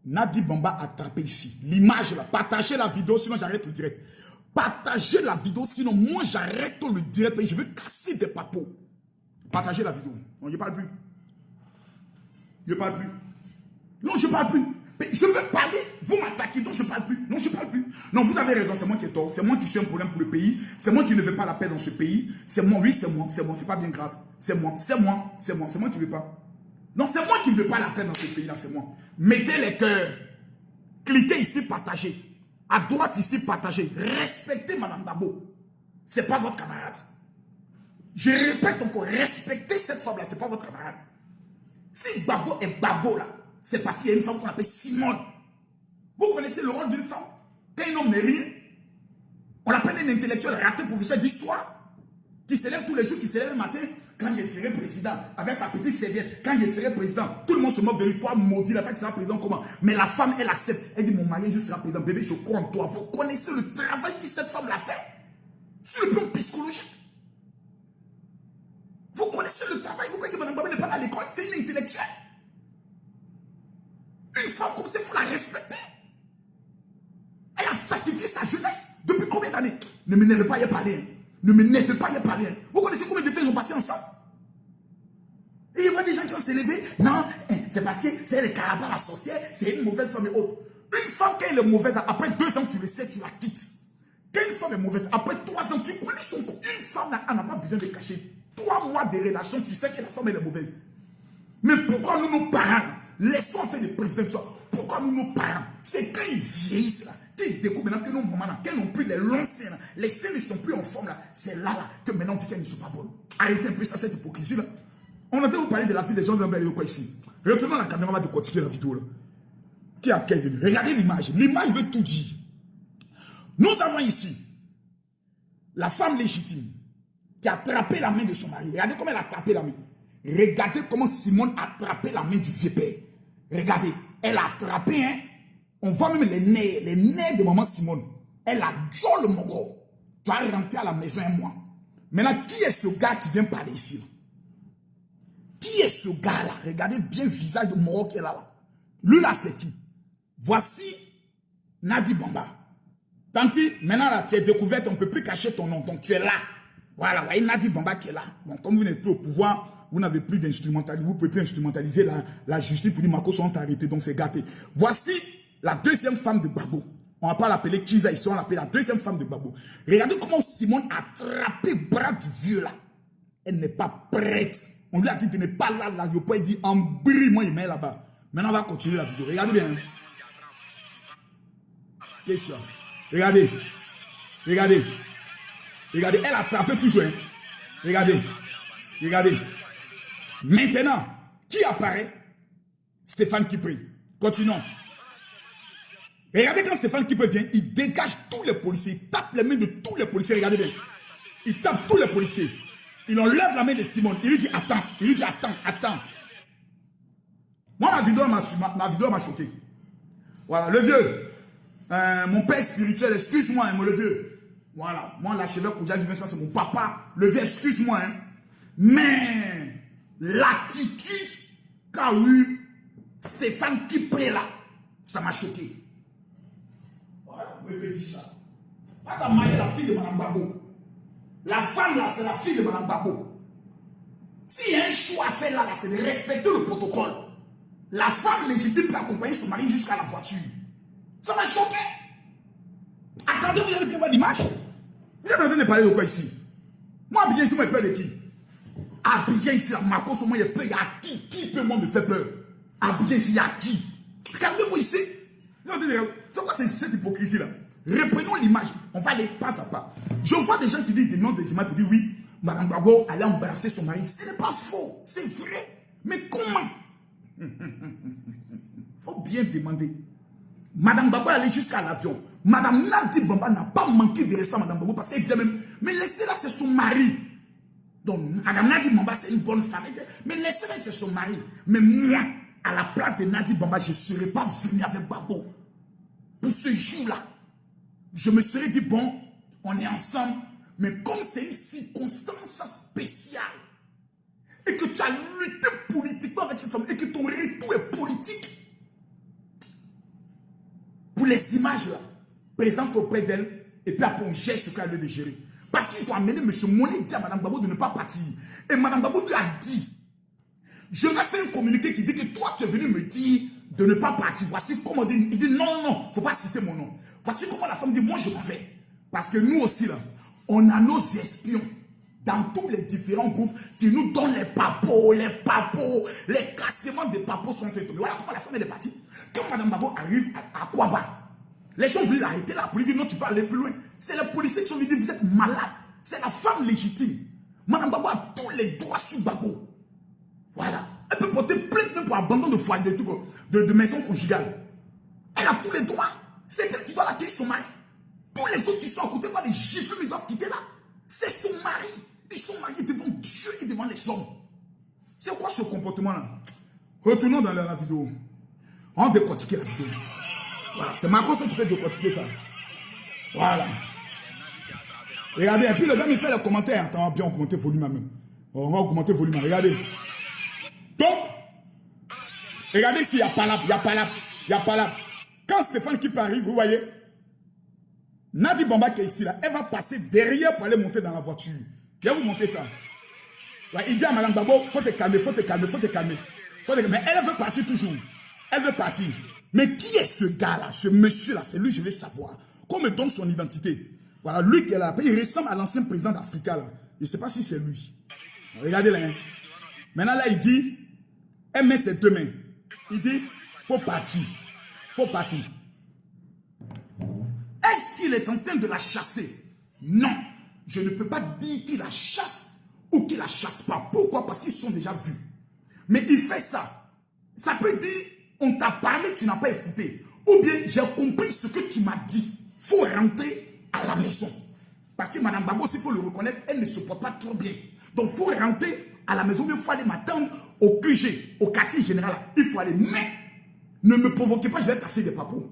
Nadi Bamba a attrapé ici. L'image, là. Partagez la vidéo, sinon j'arrête le direct. Partagez la vidéo, sinon moi j'arrête le direct et je vais casser des papos. Partagez la vidéo. Non, je ne parle plus. Je ne parle plus. Non, je ne parle plus. Mais je veux parler, vous m'attaquez, donc je ne parle plus. Non, je ne parle plus. Non, vous avez raison, c'est moi qui ai tort. C'est moi qui suis un problème pour le pays. C'est moi qui ne veux pas la paix dans ce pays. C'est moi, oui, c'est moi, c'est pas bien grave. C'est moi qui ne veux pas. Non, c'est moi qui ne veux pas la paix dans ce pays-là, c'est moi. Mettez les cœurs. Cliquez ici, partagez. À droite ici, partagez. Respectez Madame Gbagbo. Ce n'est pas votre camarade. Je répète encore, respectez cette femme-là, ce n'est pas votre camarade. Si Gbagbo est Gbagbo là, c'est parce qu'il y a une femme qu'on appelle Simone. Vous connaissez le rôle d'une femme? Quand un homme n'est rien, on l'appelle un intellectuel raté, professeur d'histoire, qui se lève tous les jours, qui se lève le matin. Quand je serai président, avec sa petite serviette, quand je serai président, tout le monde se moque de lui. Toi, maudit, la femme sera président, comment? Mais la femme, elle accepte. Elle dit, mon mari, je serai président. Bébé, je crois en toi. Vous connaissez le travail que cette femme l'a fait sur le plan psychologique. Vous connaissez le travail. Vous croyez que Mme Gbagbo n'est pas à l'école? C'est une intellectuelle. Une femme comme ça, il faut la respecter. Elle a sacrifié sa jeunesse. Depuis combien d'années? Ne m'énervez pas, y a parlé. Ne m'énervez pas, y a parlé. Vous connaissez combien de temps ils ont passé ensemble? Et il voit des gens qui vont s'élever. Non, c'est parce que c'est le carabas, la sorcière, c'est une mauvaise femme et autres. Une femme, quand elle est mauvaise, après 2 ans, tu le sais, tu la quittes. Quand une femme est mauvaise, après 3 ans, tu connais son corps. Une femme, elle n'a pas besoin de cacher. 3 mois de relation, tu sais que la femme, elle est mauvaise. Mais pourquoi nous, nos parents, laissons faire des présidents, pourquoi nous, nos parents, c'est quand ils vieillissent là, qu'ils découvrent maintenant que nos mamans, qu'elles n'ont plus les longs seins, là, les seins ne sont plus en forme là, c'est là que maintenant on dit qu'elles ne sont pas bonnes. Arrêtez un peu ça, cette hypocrisie là. On entend vous parler de la vie des gens de la quoi ici. Retournons à la caméra, on va décortiquer la vidéo là. Qui a quel? Regardez l'image. L'image veut tout dire. Nous avons ici la femme légitime qui a attrapé la main de son mari. Regardez comment elle a attrapé la main. Regardez comment Simone a attrapé la main du vieux père. Regardez, elle a attrapé, hein. On voit même les nerfs de maman Simone. Elle a joué le mogo. Tu vas rentrer à la maison un mois. Maintenant, qui est ce gars qui vient parler ici là? Qui est ce gars là? Regardez bien le visage de mogo qui est là. Lui là, c'est qui? Voici Nadi Bamba. Tanti, maintenant là, tu es découverte, on ne peut plus cacher ton nom. Donc tu es là. Voilà, voyez Nadi Bamba qui est là. Bon, comme vous n'êtes plus au pouvoir, vous n'avez plus d'instrumentalisation. Vous ne pouvez plus instrumentaliser la justice pour dire Marco sont arrêtés. Donc c'est gâté. Voici la deuxième femme de Babo. On ne va pas l'appeler Kiza ici, on l'appelle la deuxième femme de Babo. Regardez comment Simone a attrapé le bras du vieux là. Elle n'est pas prête. On lui a dit de ne pas là, là. Il dit en brille, moi il met là-bas. Maintenant on va continuer la vidéo. Regardez bien. Qu'est-ce que ça? Regardez. Regardez. Regardez. Elle a attrapé toujours. Hein. Regardez. Regardez. Maintenant, qui apparaît? Stéphane Kipré. Continuons. Regardez quand Stéphane Kipré vient, il dégage tous les policiers. Il tape les mains de tous les policiers. Regardez bien. Il tape tous les policiers. Il enlève la main de Simone. Il lui dit attends. Il lui dit attends, attends. Moi, ma vidéo m'a choqué. Voilà, le vieux. Mon père spirituel, excuse-moi, hein, le vieux. Voilà, moi, l'archevêque Koudia du ça, c'est mon papa. Le vieux, excuse-moi. Hein. Mais l'attitude qu'a eu Stéphane Kipré là, ça m'a choqué. Voilà, vous pouvez dire ça. Pas ta maille, la fille de Mme Babo. La femme là, c'est la fille de Mme Babo. S'il y a un choix à faire là, c'est de respecter le protocole. La femme légitime peut accompagner son mari jusqu'à la voiture. Ça m'a choqué. Attendez, vous allez bien voir l'image. Vous êtes en train de parler de quoi ici? Moi, Abidjan ici, moi, j'ai peur de qui? Abidjan ici, Marco, moi, il y a peur. Il y a qui peut moi me faire peur? Abidjan ici, il y a qui? Regardez-vous ici. C'est quoi cette hypocrisie-là? Reprenons l'image. On va aller pas à pas. Je vois des gens qui disent des noms des images, qui disent oui, Mme Babo allait embrasser son mari. Ce n'est pas faux, c'est vrai. Mais comment? Il faut bien demander. Mme Babo allait jusqu'à l'avion. Mme Nadi Bamba n'a pas manqué de respect à Mme Babo parce qu'elle disait même, mais laissez-la, c'est son mari. Donc, Mme Nadi Bamba, c'est une bonne femme. Elle disait, mais laissez-la, c'est son mari. Mais moi, à la place de Nadi Bamba, je ne serais pas venu avec Babo. Pour ce jour-là, je me serais dit, bon, on est ensemble, mais comme c'est une circonstance spéciale, et que tu as lutté politiquement avec cette femme, et que ton retour est politique, pour les images là, présentes auprès d'elle, et puis après on gère ce qu'elle a de gérer. Parce qu'ils ont amené M. Monet dit à Mme Babo de ne pas partir. Et Mme Babo lui a dit, je vais faire un communiqué qui dit que toi tu es venu me dire de ne pas partir. Voici comment on dit. Il dit non, non, non, il ne faut pas citer mon nom. Voici comment la femme dit, moi je m'en vais. Parce que nous aussi là, on a nos espions dans tous les différents groupes qui nous donnent les papos, les cassements des papos sont faits. Mais voilà comment la femme elle est partie. Quand Mme Babo arrive à Kouaba, les gens veulent l'arrêter là pour lui dire non, tu peux aller plus loin. C'est les policiers qui sont venus dire vous êtes malade. C'est la femme légitime. Mme Babo a tous les droits sur Babo. Voilà. Elle peut porter plainte même pour abandon de foyer, de maison conjugale. Elle a tous les droits. C'est elle qui doit l'accueillir son mari. Tous les autres qui sont à côté doivent les gifler, mais ils doivent quitter là. C'est son mari. Ils sont mariés devant Dieu et devant les hommes. C'est quoi ce comportement-là? Retournons dans la vidéo. On décortique la vidéo. Voilà, c'est Marco qui peut décortiquer ça. Voilà. Regardez, et puis le gars me fait les commentaires. Attends, bien augmenter le volume même. On va augmenter le volume. Regardez. Donc, regardez ici, il n'y a pas là, il n'y a pas là, il n'y a pas là. Quand Stéphane Kipré arrive, vous voyez, Nadi Bamba qui est ici, là, elle va passer derrière pour aller monter dans la voiture. Je vais vous montrer ça. Ouais, il dit à Madame Gbagbo, faut te calmer, faut te calmer, faut te calmer. Mais elle veut partir toujours. Elle veut partir. Mais qui est ce gars-là, ce monsieur-là? C'est lui, je vais savoir. Qu'on me donne son identité. Voilà, lui qui est là, il ressemble à l'ancien président d'Africa, là. Je ne sais pas si c'est lui. Regardez là. Hein. Maintenant, là, il dit, elle met ses deux mains. Il dit, faut partir. Faut partir. Est-ce qu'il est en train de la chasser? Non. Je ne peux pas dire qu'il la chasse ou qu'il la chasse pas. Pourquoi? Parce qu'ils sont déjà vus. Mais il fait ça. Ça peut dire, on t'a parlé, tu n'as pas écouté. Ou bien, j'ai compris ce que tu m'as dit. Il faut rentrer à la maison. Parce que Mme Gbagbo, s'il faut le reconnaître, elle ne se porte pas trop bien. Donc, il faut rentrer à la maison. Il faut aller m'attendre au QG, au quartier général. Il faut aller. Mais, ne me provoquez pas, je vais casser des papous.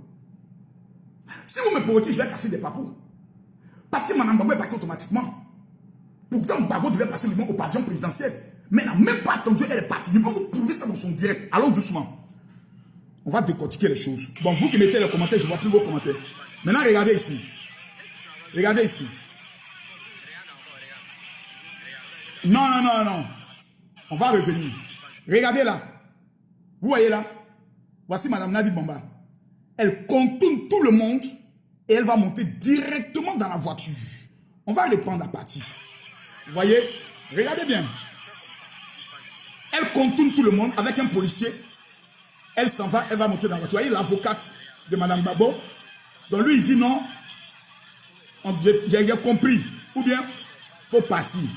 Si vous me provoquez, je vais casser des papous. Parce que Mme Gbagbo est partie automatiquement. Pourtant, Gbagbo devait passer le nom au pavillon présidentiel. Mais elle n'a même pas attendu, elle est partie. Je peux vous prouver ça dans son direct. Allons doucement. On va décortiquer les choses. Bon, vous qui mettez les commentaires, je ne vois plus vos commentaires. Maintenant, regardez ici. Regardez ici. Non. On va revenir. Regardez là. Vous voyez là. Voici Mme Nadi Bamba. Elle contourne tout le monde et elle va monter directement dans la voiture. On va reprendre la partie. Vous voyez? Regardez bien. Elle contourne tout le monde avec un policier. Elle s'en va, elle va monter dans la voiture. Vous voyez l'avocate de Mme Gbagbo. Donc lui, il dit non. J'ai compris. Ou bien, il faut partir.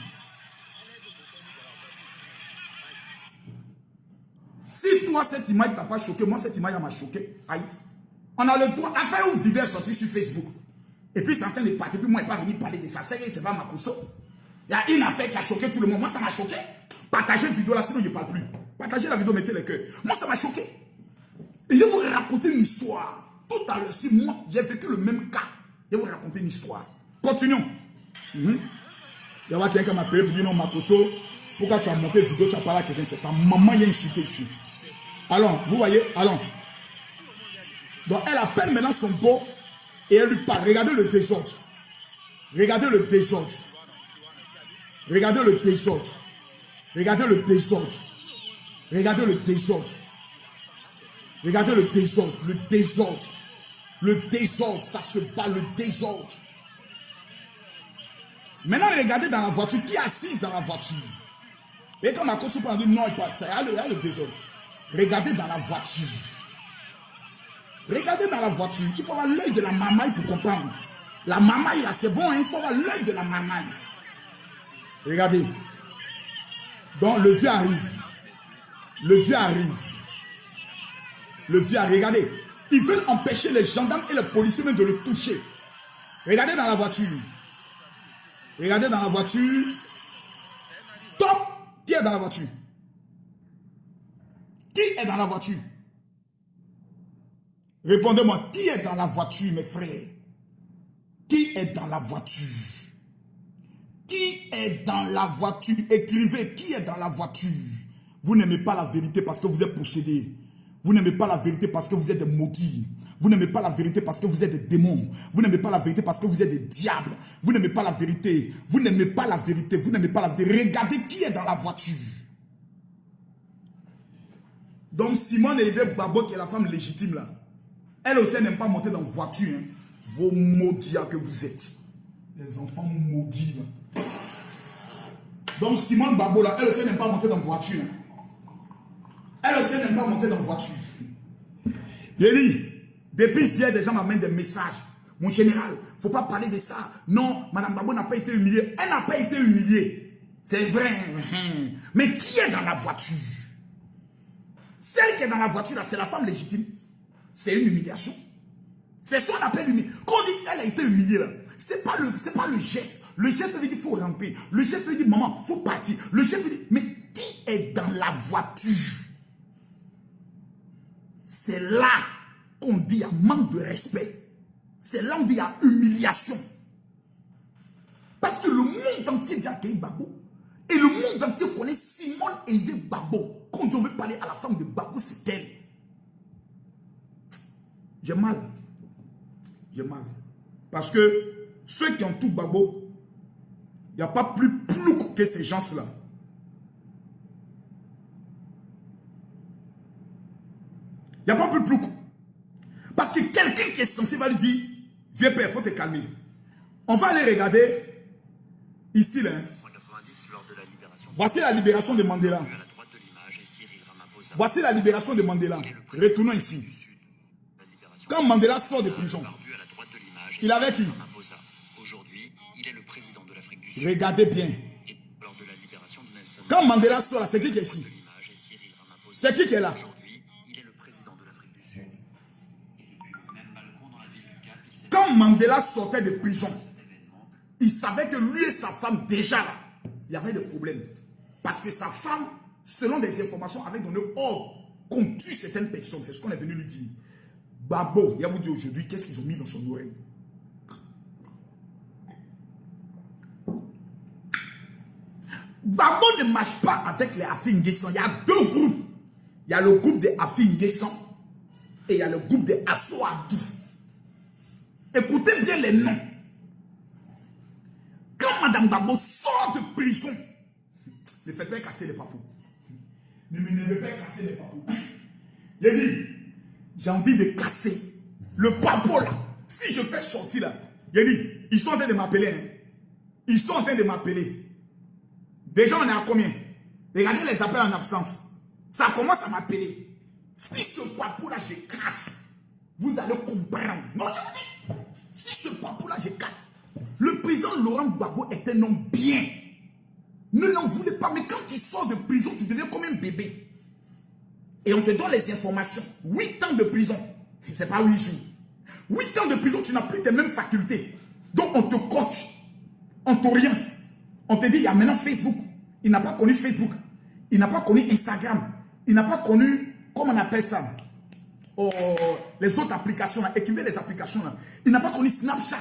Si toi, cette image ne t'a pas choqué, moi, cette image m'a choqué. Aïe. On a le droit à faire une vidéo sortie sur Facebook. Et puis, c'est en train de partir. Puis moi, il n'est pas venu parler de ça. C'est pas Makoso. Il y a une affaire qui a choqué tout le monde. Moi, ça m'a choqué. Partagez la vidéo là, sinon je ne parle plus. Partagez la vidéo, mettez les cœurs. Moi, ça m'a choqué. Et je vais vous raconter une histoire. Tout à l'heure, si moi, j'ai vécu le même cas, je vais vous raconter une histoire. Continuons. Il y a quelqu'un qui m'a appelé pour dire non, Makoso, pourquoi tu as monté une vidéo, tu as parlé à quelqu'un, c'est ta maman qui a insulté ici. Allons, vous voyez, allons. Donc, elle appelle maintenant son beau et elle lui parle. Regardez le désordre. Regardez le désordre. Regardez le désordre. Regardez le désordre. Regardez le désordre. Regardez le désordre. Le désordre. Le désordre. Ça se bat, le désordre. Maintenant, regardez dans la voiture. Qui est assise dans la voiture? Et quand Makoso prend dit non, il passe. Il y a le désordre. Regardez dans la voiture. Regardez dans la voiture. Il faut avoir l'œil de la mamaille pour comprendre. La mamaille, là, c'est bon. Hein? Il faut avoir l'œil de la mamaille. Regardez. Donc, le vieux arrive. Le vieux arrive. Le vieux arrive. Regardez. Ils veulent empêcher les gendarmes et les policiers même de le toucher. Regardez dans la voiture. Regardez dans la voiture. Top. Qui est dans la voiture? Qui est dans la voiture? Répondez-moi. Qui est dans la voiture, mes frères? Qui est dans la voiture? Qui est dans la voiture? Écrivez, qui est dans la voiture? Vous n'aimez pas la vérité parce que vous êtes possédés. Vous n'aimez pas la vérité parce que vous êtes des maudits. Vous n'aimez pas la vérité parce que vous êtes des démons. Vous n'aimez pas la vérité parce que vous êtes des diables. Vous n'aimez pas la vérité. Vous n'aimez pas la vérité. Vous n'aimez pas la vérité. Regardez qui est dans la voiture. Donc Simone Eve Gbagbo, qui est la femme légitime là, elle aussi n'aime pas monter dans la voiture. Hein. Vos maudits que vous êtes. Les enfants maudits là. Donc Simone Gbagbo là, elle aussi n'aime pas monter dans la voiture. Elle aussi n'aime pas monter dans la voiture. J'ai dit, depuis hier, des gens m'amènent des messages. Mon général, il ne faut pas parler de ça. Non, Mme Gbagbo n'a pas été humiliée. Elle n'a pas été humiliée. C'est vrai. Mais qui est dans la voiture? Celle qui est dans la voiture, c'est la femme légitime. C'est une humiliation. C'est ça qu'on appelle humiliation. Quand on dit elle a été humiliée, ce n'est pas le geste. Le geste peut dire qu'il faut rentrer. Le geste peut dire maman, il faut partir. Le geste peut dire, mais qui est dans la voiture? C'est là qu'on dit qu'il y a manque de respect. C'est là qu'on dit qu'il y a humiliation. Parce que le monde entier vient accueillir Gbagbo. Et le monde entier connaît Simone Eve Gbagbo. Quand on veut parler à la femme de Gbagbo, c'est elle. J'ai mal. J'ai mal. Parce que ceux qui ont tout Gbagbo, il n'y a pas plus plouc que ces gens-là. Il n'y a pas plus plouc. Parce que quelqu'un qui est censé va lui dire, viens père, il faut te calmer. On va aller regarder ici, là. Voici la libération de Mandela. Voici la libération de Mandela. Retournons ici. Quand Mandela sort de prison, il avait qui? Regardez bien. Quand Mandela sort là, c'est qui est ici? C'est qui est là? Quand Mandela sortait de prison, il savait que lui et sa femme, déjà là, il y avait des problèmes. Parce que sa femme, selon des informations, avait donné ordre qu'on tue certaines personnes. C'est ce qu'on est venu lui dire. Babo, il va vous dire aujourd'hui, qu'est-ce qu'ils ont mis dans son oreille? Babo ne marche pas avec les Afi N'Guessan. Il y a deux groupes. Il y a le groupe des Afi N'Guessan et il y a le groupe des Asso Adou. Écoutez bien les noms. Quand Madame Babo sort de prison, ne faites pas casser les papous. Ne m'énervez pas casser les papous. Il a dit, j'ai envie de casser le papou là. Si je fais sortir là, il a dit, ils sont en train de m'appeler. Hein. Ils sont en train de m'appeler. Déjà, on est à combien? Regardez les appels en absence. Ça commence à m'appeler. Si ce papou-là, je casse, vous allez comprendre. Non, je vous dis. Si ce papou-là, je casse. Le président Laurent Gbagbo est un homme bien. Ne l'en voulez pas. Mais quand tu sors de prison, tu deviens comme un bébé. Et on te donne les informations. 8 ans de prison. C'est pas 8 jours. 8 ans de prison, tu n'as plus tes mêmes facultés. Donc, on te coach. On t'oriente. On te dit, il y a maintenant Facebook. Il n'a pas connu Facebook. Il n'a pas connu Instagram. Il n'a pas connu, comment on appelle ça, les autres applications, là, écrivez les applications. Là. Il n'a pas connu Snapchat.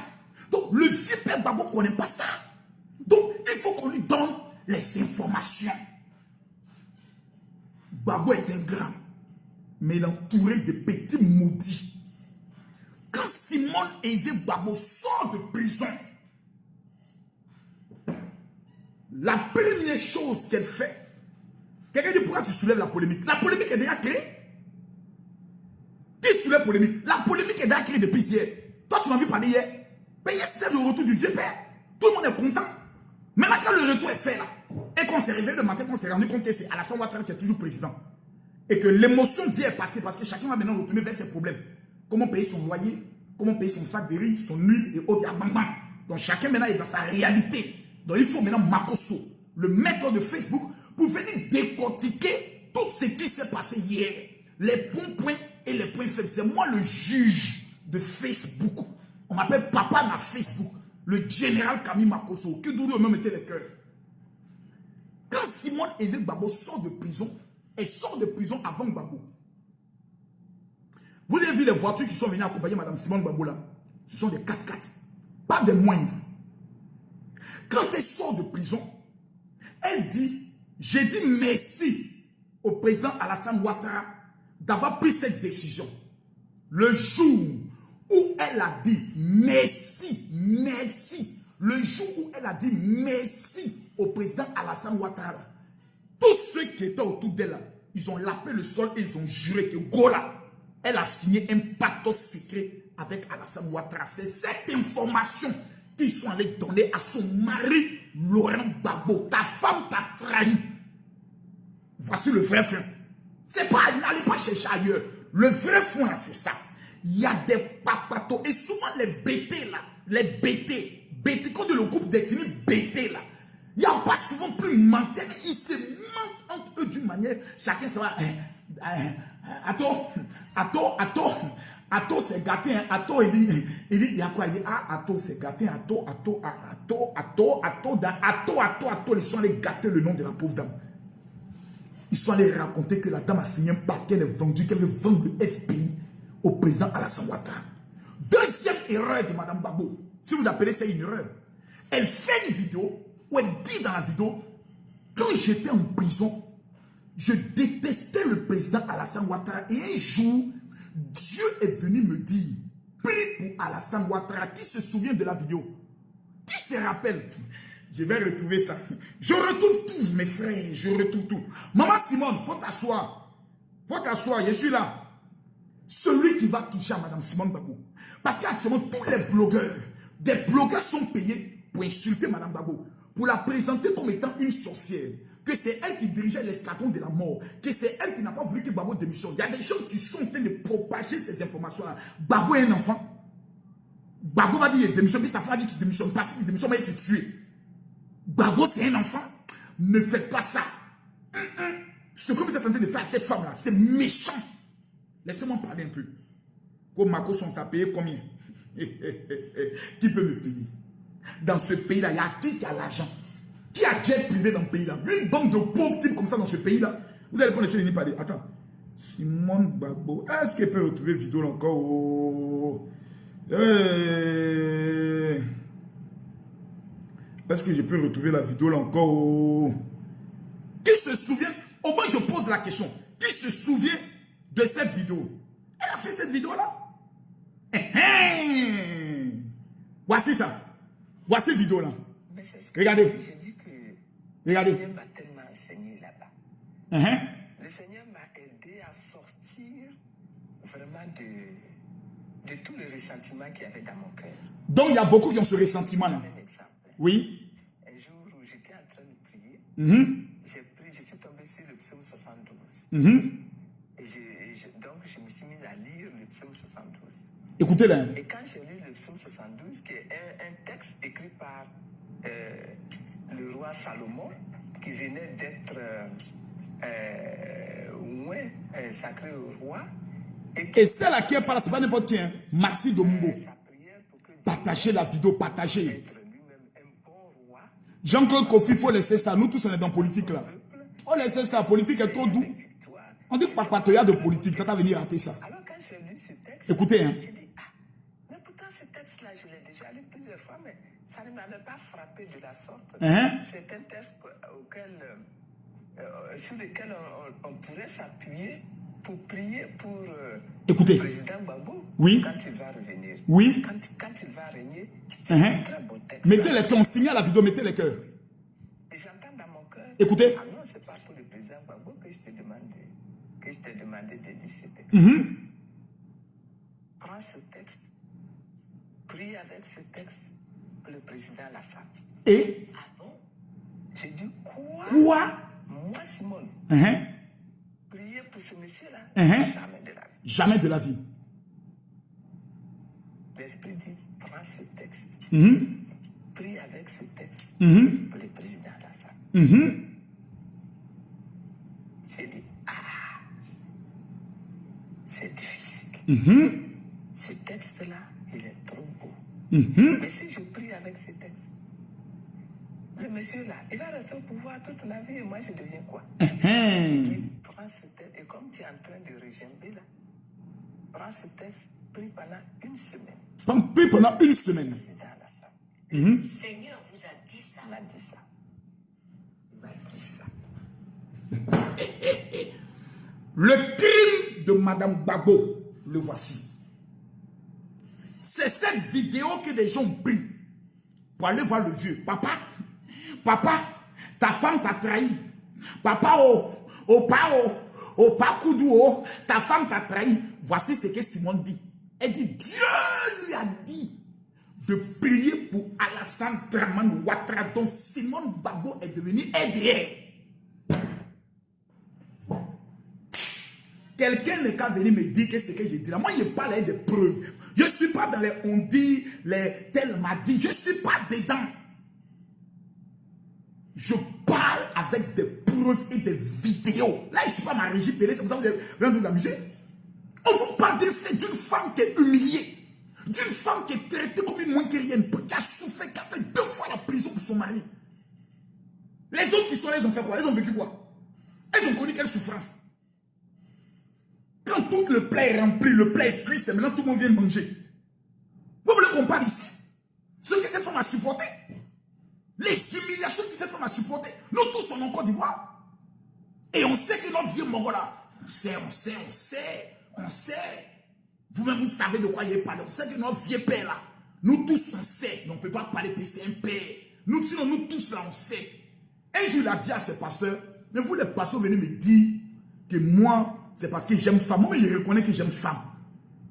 Donc, le vieux père Babo ne connaît pas ça. Donc, il faut qu'on lui donne les informations. Babo est un grand, mais il est entouré de petits maudits. Quand Simone Eve Babo sort de prison, la première chose qu'elle fait, quelqu'un dit pourquoi tu soulèves la polémique? La polémique est déjà créée. Qui soulève la polémique? La polémique est déjà créée depuis hier. Toi, tu m'as vu parler hier. Mais hier, c'était le retour du vieux père. Tout le monde est content. Maintenant, quand le retour est fait là, et qu'on s'est réveillé le matin, qu'on s'est rendu compte que c'est Alassane Ouattara qui est toujours président, et que l'émotion d'hier est passée parce que chacun va maintenant retourner vers ses problèmes. Comment payer son loyer, comment payer son sac de riz, son huile et autres. Donc, chacun maintenant est dans sa réalité. Donc, il faut maintenant Makosso, le maître de Facebook, pour venir décortiquer tout ce qui s'est passé hier. Les bons points et les points faibles. C'est moi le juge de Facebook. On m'appelle Papa na Facebook. Le général Camille Makosso. Que d'où même était le cœur. Quand Simone Eve Gbagbo sort de prison, elle sort de prison avant Gbagbo. Vous avez vu les voitures qui sont venues accompagner Madame Simone Gbagbo là? Ce sont des 4x4. Pas des moindres. Quand elle sort de prison, elle dit, j'ai dit merci au président Alassane Ouattara d'avoir pris cette décision. Le jour où elle a dit merci, merci, le jour où elle a dit merci au président Alassane Ouattara, tous ceux qui étaient autour d'elle, ils ont lapé le sol et ils ont juré que Gola, elle a signé un pacte secret avec Alassane Ouattara. C'est cette information qu'ils sont allés donner à son mari, Laurent Gbagbo. Ta femme t'a trahi. Voici le vrai fond. C'est pas, n'allez pas chercher ailleurs. Le vrai fond, c'est ça. Il y a des papatos. Et souvent, les bêtés, là, les bêtés, quand le groupe d'ethnie bêtés, là, il n'y a pas souvent plus mentir. Ils se mentent entre eux d'une manière. Chacun se va. Atto, c'est gâté. Atto, il dit, il y a quoi? Il dit, Atto, c'est gâté. Atto, ils sont allés gâter le nom de la pauvre dame. Ils sont allés raconter que la dame a signé un pacte qu'elle a vendu, qu'elle veut vendre le FPI au président Alassane Ouattara. Deuxième erreur de Madame Gbagbo. Si vous appelez ça une erreur, elle fait une vidéo où elle dit dans la vidéo, quand j'étais en prison, je détestais le président Alassane Ouattara. Et un jour, Dieu est venu me dire, prie pour Alassane Ouattara. Qui se souvient de la vidéo? Qui se rappelle? Je vais retrouver ça. Je retrouve tout, mes frères. Je retrouve tout. Maman Simone, faut t'asseoir. Faut t'asseoir, je suis là. Celui qui va toucher à Mme Simone Gbagbo. Parce qu'actuellement, tous les blogueurs, des blogueurs sont payés pour insulter Mme Gbagbo, pour la présenter comme étant une sorcière, que c'est elle qui dirigeait l'escadron de la mort, que c'est elle qui n'a pas voulu que Gbagbo démissionne. Il y a des gens qui sont en train de propager ces informations-là. Gbagbo est un enfant. Gbagbo va dire démissionne, puis sa femme dit tu démissionnes, parce qu'il démissionne, mais il te tue. Gbagbo c'est un enfant. Ne faites pas ça. Ce que vous êtes en train de faire à cette femme-là, c'est méchant. Laissez-moi parler un peu. Comme Marco sont à payer combien? Qui peut me payer? Dans ce pays-là, il y a qui a l'argent? Qui a jet privé dans le pays-là? Une bande de pauvres types comme ça dans ce pays-là. Vous allez prendre les choses et parler. Attends. Simone Gbagbo. Est-ce qu'elle peut retrouver vidéo encore? Oh. Est-ce que je peux retrouver la vidéo là encore? Oh. Qui se souvient? Au moins je pose la question. Qui se souvient de cette vidéo? Elle a fait cette vidéo là. Voici ça. Voici cette vidéo là. Regardez. J'ai dit que regardez. Le Seigneur m'a tellement enseigné là-bas. Le Seigneur m'a aidé à sortir vraiment de tout le ressentiment qu'il y avait dans mon cœur. Donc il y a beaucoup qui ont ce ressentiment là. Un exemple. Oui. Un jour où j'étais en train de prier, j'ai pris, je suis tombé sur le psaume 72. Et donc je me suis mis à lire le psaume 72. Écoutez-le. Et quand j'ai lu le psaume 72, qui est un texte écrit par le roi Salomon, qui venait d'être sacré au roi. Et celle à qui elle parle, ce n'est pas n'importe qui. Hein? Maxi Domingo. Sa prière pour que Dieu Partagez la vidéo, partagez. être lui-même un bon roi. Jean-Claude Kofi, il faut laisser ça. Nous tous, on est dans la politique là. On laisse ça, la politique est trop doux. On dit papatoya de politique, quand tu as venu rater ça. Alors quand j'ai lu ce texte, Écoutez, hein. j'ai dit, mais pourtant ce texte-là, je l'ai déjà lu plusieurs fois, mais ça ne m'avait pas frappé de la sorte. C'est un texte sur lequel on pourrait s'appuyer pour prier pour Écoutez. le président Gbagbo Oui. quand il va revenir. Oui. Quand il va régner, c'est un très beau texte. Mettez les cœurs, on signe à la vidéo, mettez les cœurs. Et j'entends dans mon cœur. Écoutez. Ah non, c'est pas pour le président Gbagbo que je t'ai demandé de lire ce texte. Prends ce texte, prie avec ce texte pour le président Alassane. Et Ah bon? J'ai dit quoi? quoi? Moi, Simone, prier pour ce monsieur-là, jamais de la vie. Jamais de la vie. L'Esprit dit, prends ce texte, prie avec ce texte pour le président Alassane. J'ai dit, c'est difficile. Ce texte-là, il est trop beau. Mais si je prie avec ce texte, le monsieur-là, il va rester au pouvoir toute la vie et moi, je deviens quoi? Il dit, prends ce texte, et comme tu es en train de regimber là, prends ce texte, prie pendant une semaine. Prie pendant une semaine. Président Alassane. Le Seigneur vous a dit ça. Il m'a dit ça. Il m'a dit ça. Le crime de Madame Gbagbo, le voici. C'est cette vidéo que des gens ont pris pour aller voir le vieux. Papa, ta femme t'a trahi. Papa, Koudou, ta femme t'a trahi. Voici ce que Simone dit. Elle dit, Dieu lui a dit de prier pour Alassane Dramane Ouattara, dont Simone Gbagbo est devenue aidière. Quelqu'un n'est qu'à venir me dire que ce que j'ai dit là. Moi, je parle avec des preuves. Je ne suis pas dans les on dit, les tel m'a dit. Je ne suis pas dedans. Je parle avec des preuves et des vidéos. Là, je ne suis pas ma régie télé. C'est pour ça que vous avez vous amuser. On vous parle d'une femme qui est humiliée. D'une femme qui est traitée comme une moins que rien. Qui a souffert, qui a fait 2 fois la prison pour son mari. Les autres qui sont là, ils ont fait quoi? Ils ont vécu quoi? Ils ont connu quelle souffrance? Quand tout le plat est rempli, le plat est cuit, c'est maintenant tout le monde vient manger. Vous voulez qu'on parle ici? Ce que cette femme a supporté, les humiliations que cette femme a supportées, nous tous sommes en Côte d'Ivoire. Et on sait que notre vieux Mongola, on sait. Vous-même, vous savez de quoi il parle. On sait que notre vieux père là, nous tous on sait. On ne peut pas parler de c'est un père. Sinon, nous tous là, on sait. Un jour, il a dit à ses pasteurs, mais vous les pasteurs venez me dire que moi, c'est parce que j'aime femme. Moi, je reconnais que j'aime femme.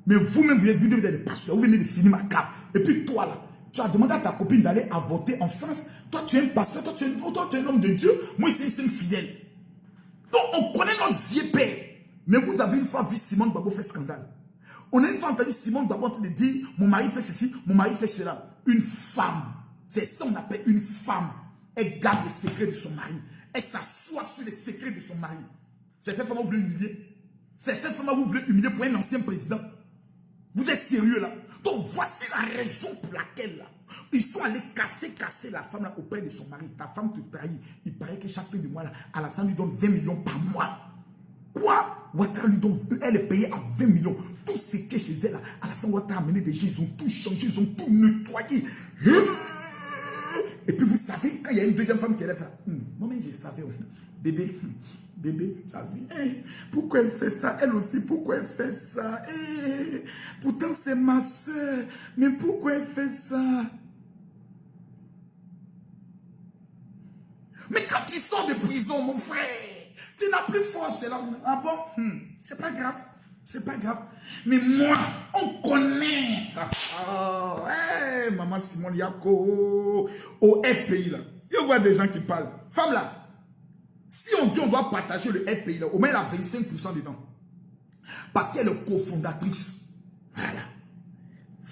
Mais vous-même, vous êtes des pasteurs, vous venez de finir ma cave. Et puis toi là, tu as demandé à ta copine d'aller à voter en France. Toi, tu es un pasteur, toi, tu es un homme de Dieu. Moi, c'est un fidèle. Donc, on connaît notre vieux père. Mais vous avez une fois vu Simone Gbagbo faire scandale. On a une fois entendu Simone Gbagbo en train de dire, mon mari fait ceci, mon mari fait cela. Une femme, c'est ça qu'on appelle une femme. Elle garde les secrets de son mari. Elle s'assoit sur les secrets de son mari. C'est cette femme que vous voulez humilier. C'est cette femme que vous voulez humilier pour un ancien président. Vous êtes sérieux là? Donc voici la raison pour laquelle là, ils sont allés casser la femme là auprès de son mari. Ta femme te trahit. Il paraît que chaque fin de mois là, Alassane lui donne 20 millions par mois. Quoi? Ouattara lui donne, elle est payée à 20 millions. Tout ce qui est chez elle là, Alassane Ouattara a amené des gens, ils ont tout changé, ils ont tout nettoyé. Et puis vous savez, quand il y a une deuxième femme qui élève ça, moi-même je savais, bébé, tu as vu, pourquoi elle fait ça? Elle aussi, pourquoi elle fait ça? Pourtant c'est ma soeur, mais pourquoi elle fait ça? Mais quand tu sors de prison, mon frère, tu n'as plus force. Tu es là, ah bon? C'est pas grave. C'est pas grave. Mais moi, on connaît. Maman Simone Yako, au FPI là. Il y a des gens qui parlent. Femme là, si on dit on doit partager le FPI là, au moins elle a 25% dedans. Parce qu'elle est cofondatrice. Voilà.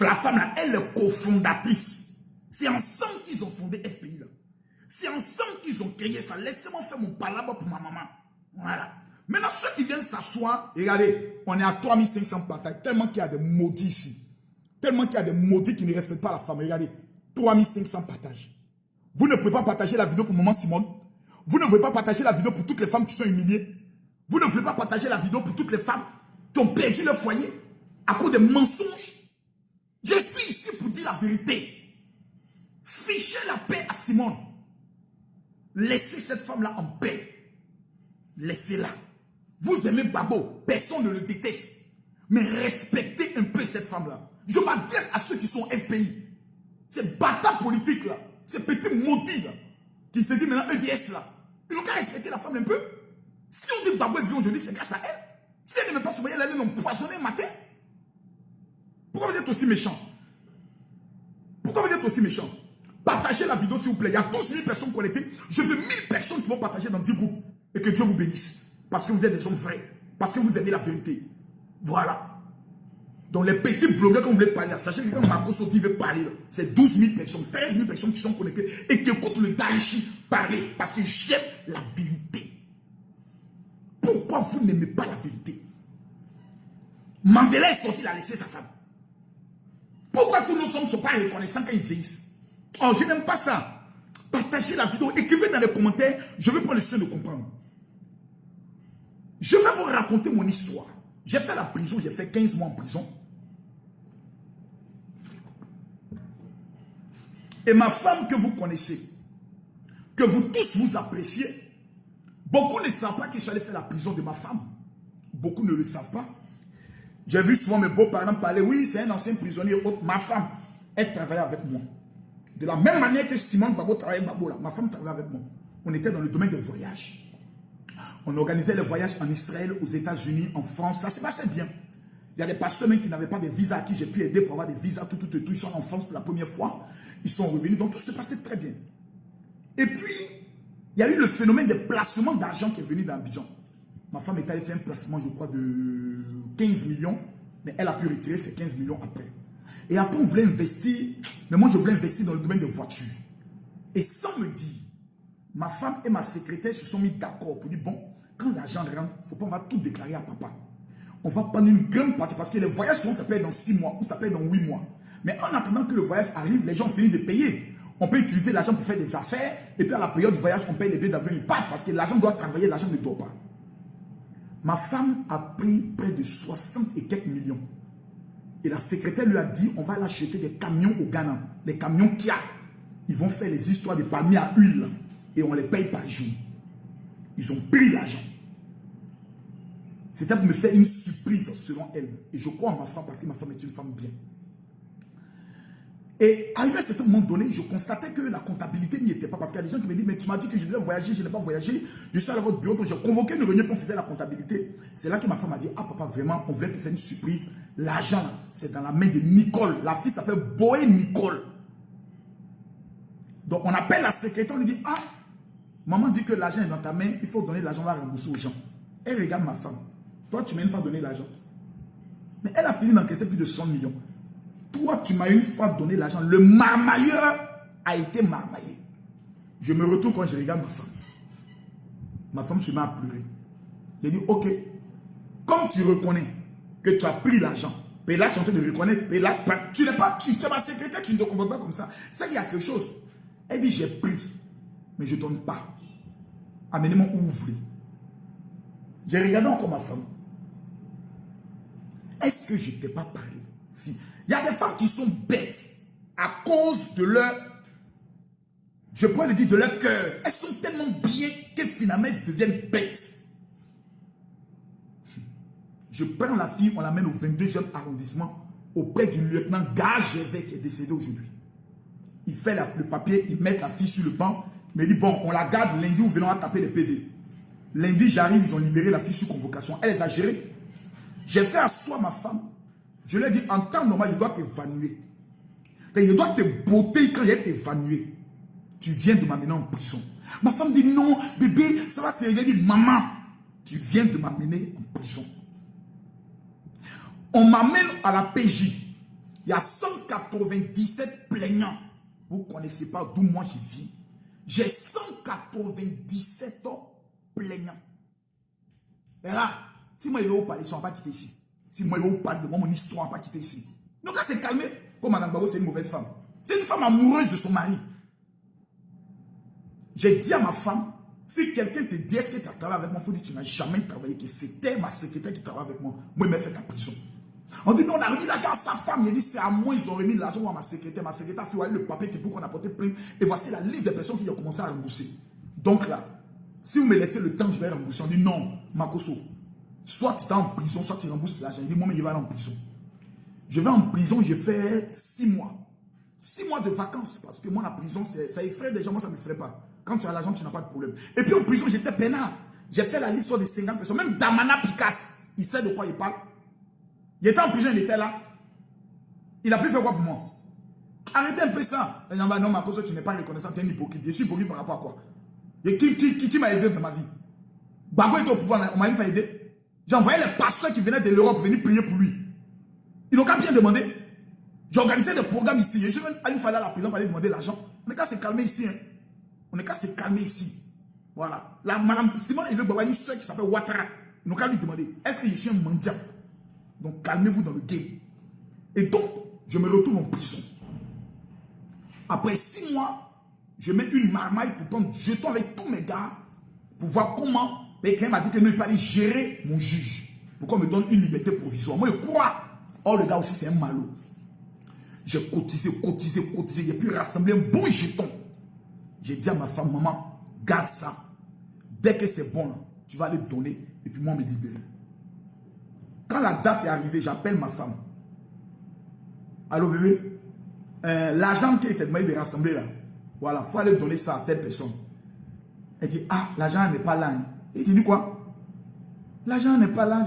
La femme là, elle est cofondatrice. C'est ensemble qu'ils ont fondé FPI là. C'est ensemble qu'ils ont créé ça. Laissez-moi faire mon palabre pour ma maman. Voilà. Maintenant, ceux qui viennent s'asseoir, regardez, on est à 3500 partages. Tellement qu'il y a des maudits ici. Tellement qu'il y a des maudits qui ne respectent pas la femme. Regardez, 3500 partages. Vous ne pouvez pas partager la vidéo pour maman Simone. Vous ne voulez pas partager la vidéo pour toutes les femmes qui sont humiliées. Vous ne voulez pas partager la vidéo pour toutes les femmes qui ont perdu leur foyer à cause des mensonges. Je suis ici pour dire la vérité. Fichez la paix à Simone. Laissez cette femme-là en paix. Laissez-la. Vous aimez Babo, personne ne le déteste. Mais respectez un peu cette femme-là. Je m'adresse à ceux qui sont FPI. Ces bâtards politiques là, ces petits maudits là, qui se disent maintenant EDS là. Ils n'ont qu'à respecter la femme un peu. Si on dit que Babo est venu aujourd'hui, c'est grâce à elle. Si elle n'aimait pas son mari, elle allait l'empoisonner un matin. Pourquoi vous êtes aussi méchants? Pourquoi vous êtes aussi méchants? Partagez la vidéo s'il vous plaît. Il y a 12 000 personnes connectées. Je veux 1000 personnes qui vont partager dans 10 groupes. Et que Dieu vous bénisse. Parce que vous êtes des hommes vrais. Parce que vous aimez la vérité. Voilà. Donc les petits blogueurs, quand vous voulez parler, sachez que quand Marco Sotti veut parler, c'est 12 000 personnes, 13 000 personnes qui sont connectées et qui écoutent le Daichi parler. Parce qu'ils cherchent la vérité. Pourquoi vous n'aimez pas la vérité? Mandela est sorti, il a laissé sa femme. Pourquoi tous nos hommes ne sont pas reconnaissants quand ils vieillissent? Oh, je n'aime pas ça. Partagez la vidéo, écrivez dans les commentaires, je vais prendre le soin de comprendre. Je vais vous raconter mon histoire. J'ai fait la prison, j'ai fait 15 mois en prison. Et ma femme que vous connaissez, que vous tous vous appréciez, beaucoup ne savent pas que je suis allé faire la prison de ma femme. Beaucoup ne le savent pas. J'ai vu souvent mes beaux-parents parler, oui, c'est un ancien prisonnier. Ma femme, elle travaillait avec moi. De la même manière que Simone Gbagbo travaillait avec Gbagbo, ma femme travaillait avec moi. On était dans le domaine des voyages. On organisait les voyages en Israël, aux États-Unis, en France. Ça se passait bien. Il y a des pasteurs même qui n'avaient pas de visa à qui j'ai pu aider pour avoir des visas, tout. Ils sont en France pour la première fois. Ils sont revenus. Donc tout se passait très bien. Et puis, il y a eu le phénomène des placements d'argent qui est venu dans Abidjan. Ma femme est allée faire un placement, je crois, de 15 millions. Mais elle a pu retirer ses 15 millions après. Et après, on voulait investir. Mais moi, je voulais investir dans le domaine des voitures. Et sans me dire, ma femme et ma secrétaire se sont mis d'accord pour dire, bon, quand l'argent rentre, il ne faut pas, on va tout déclarer à papa. On va prendre une grande partie, parce que les voyages, souvent, ça peut être dans 6 mois ou ça peut être dans 8 mois. Mais en attendant que le voyage arrive, les gens finissent de payer. On peut utiliser l'argent pour faire des affaires, et puis à la période du voyage, on paye les billets d'avion, il part, parce que l'argent doit travailler, l'argent ne dort pas. Ma femme a pris près de 60 et quelques millions. Et la secrétaire lui a dit, on va l'acheter des camions au Ghana, des camions Kia. Ils vont faire les histoires de palmiers à huile, et on les paye par jour. Ils ont pris l'argent. C'était pour me faire une surprise selon elle. Et je crois en ma femme parce que ma femme est une femme bien. Et arrivé à un certain moment donné, je constatais que la comptabilité n'y était pas. Parce qu'il y a des gens qui me disent, mais tu m'as dit que je devais voyager, je n'ai pas voyagé. Je suis allé à votre bureau, donc j'ai convoqué une réunion pour faire la comptabilité. C'est là que ma femme a dit, ah papa, vraiment, on voulait te faire une surprise. L'argent, c'est dans la main de Nicole. La fille s'appelle Boé Nicole. Donc on appelle la secrétaire, on lui dit, ah, maman dit que l'argent est dans ta main, il faut donner l'argent, on va rembourser aux gens. Elle regarde ma femme. Toi, tu m'as une fois donné l'argent. Mais elle a fini d'encaisser plus de 100 millions. Toi, tu m'as une fois donné l'argent. Le marmailleur a été marmaillé. Je me retourne quand je regarde ma femme. Ma femme se met à pleurer. J'ai dit, ok, comme tu reconnais que tu as pris l'argent, et là, tu es en train de reconnaître, et là, tu n'es pas, tu es ma secrétaire, tu ne te comportes pas comme ça. C'est qu'il y a quelque chose. Elle dit, j'ai pris, mais je ne donne pas. Amenez-moi ouvrir. J'ai regardé encore ma femme. Est-ce que je ne t'ai pas parlé? Si. Il y a des femmes qui sont bêtes à cause de leur, je pourrais le dire, de leur cœur. Elles sont tellement bien que finalement elles deviennent bêtes. Je prends la fille, on l'amène au 22e arrondissement auprès du lieutenant Gagévé qui est décédé aujourd'hui. Il fait le papier, il met la fille sur le banc, mais il dit bon, on la garde lundi ou venons à taper les PV. Lundi, j'arrive, ils ont libéré la fille sur convocation. Elle les a gérées. J'ai fait asseoir ma femme. Je lui ai dit, en temps normal, il doit t'évanouir. Il doit te botter quand il est évanoué. Tu viens de m'amener en prison. Ma femme dit, non, bébé, ça va se régler. Elle dit, maman, tu viens de m'amener en prison. On m'amène à la PJ. Il y a 197 plaignants. Vous ne connaissez pas d'où moi je vis. J'ai 197 plaignants. Et là, si moi je vais vous parler, ils ne vont pas quitter ici. Si moi je vais vous parler de moi, mon histoire ne va pas quitter ici. Donc là, c'est calmé. Comme Mme Babo, c'est une mauvaise femme. C'est une femme amoureuse de son mari. J'ai dit à ma femme, si quelqu'un te dit, est-ce que tu as travaillé avec moi, il faut dire que tu n'as jamais travaillé, que c'était ma secrétaire qui travaille avec moi. Moi, il m'a fait ta prison. On dit, non, on a remis l'argent à sa femme. Il a dit, c'est à moi, ils ont remis l'argent à ma secrétaire. Ma secrétaire a fait le papier qui pour qu'on a porté plainte. Et voici la liste des personnes qui ont commencé à rembourser. Donc là, si vous me laissez le temps, je vais rembourser. On dit, non, Makoso, soit tu es en prison, soit tu rembourses l'argent. Il dit, moi, mais je vais aller en prison. Je vais en prison, j'ai fait 6 mois. 6 mois de vacances. Parce que moi, la prison, ça effraie des gens, moi, ça ne m'effraie pas. Quand tu as l'argent, tu n'as pas de problème. Et puis en prison, j'étais peinard. J'ai fait la liste de 50 personnes. Même Damana Picasse, il sait de quoi il parle. Il était en prison, il était là. Il a pu faire quoi pour moi? Arrêtez un peu ça. Les gens vont dire, non, Makoso, tu n'es pas reconnaissant, tu es un hypocrite. Je suis hypocrite par rapport à quoi? Et qui m'a aidé dans ma vie? Babo était au pouvoir, on m'a une fois aidé. J'ai envoyé les pasteurs qui venaient de l'Europe venir prier pour lui. Ils n'ont qu'à bien demander. J'ai organisé des programmes ici. Je suis même à une fois à la prison pour aller demander l'argent. On n'est qu'à se calmer ici. Hein. On n'est qu'à se calmer ici. Voilà. La madame Simone, elle veut avoir une soeur qui s'appelle Ouattara. Ils n'ont qu'à lui demander, est-ce que je suis un mendiant? Donc calmez-vous dans le game. Et donc, je me retrouve en prison. Après 6 mois, je mets une marmaille pour prendre jeton avec tous mes gars pour voir comment. Mais quelqu'un m'a dit que non, il fallait gérer mon juge. Pourquoi on me donne une liberté provisoire? Moi, je crois. Or, le gars aussi, c'est un malot. J'ai cotisé. J'ai pu rassembler un bon jeton. J'ai dit à ma femme, maman, garde ça. Dès que c'est bon, tu vas aller donner. Et puis moi, me libérer. Quand la date est arrivée, j'appelle ma femme. Allô, bébé? L'argent qui était demandé de rassembler là. Voilà, il faut aller donner ça à telle personne. Elle dit, ah, l'argent n'est pas là. Hein. Et tu dis quoi? L'argent n'est pas là.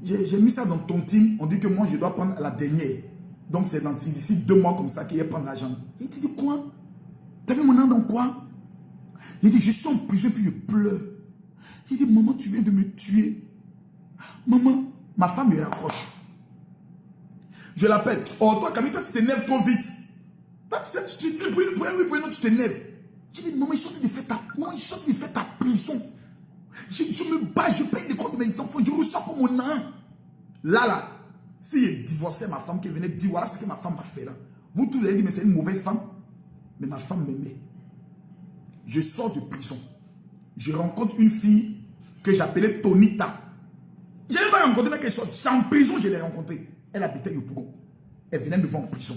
J'ai mis ça dans ton team. On dit que moi, je dois prendre la dernière. Donc, c'est d'ici 2 mois comme ça qu'il va prendre l'argent. Et tu dis quoi? T'as mis mon nom dans quoi? Il dit, je suis en prison puis je pleure. J'ai dit, maman, tu viens de me tuer. Maman, ma femme me raccroche. Je l'appelle. Oh, toi, Camille, toi, tu t'énerves trop vite. Toi, tu t'énerves. J'ai dit, maman, ils sont en train de faire ta prison. Je me bats, je paye les comptes de mes enfants, je reçois pour mon an. Là, si je divorçais ma femme qui venait dire, voilà ce que ma femme m'a fait là. Vous tous, vous avez dit, mais c'est une mauvaise femme. Mais ma femme m'aimait. Je sors de prison. Je rencontre une fille que j'appelais Tonita. Je n'ai pas rencontré, mais qu'elle sort. C'est en prison que je l'ai rencontrée. Elle habitait Yopougon. Elle venait me voir en prison.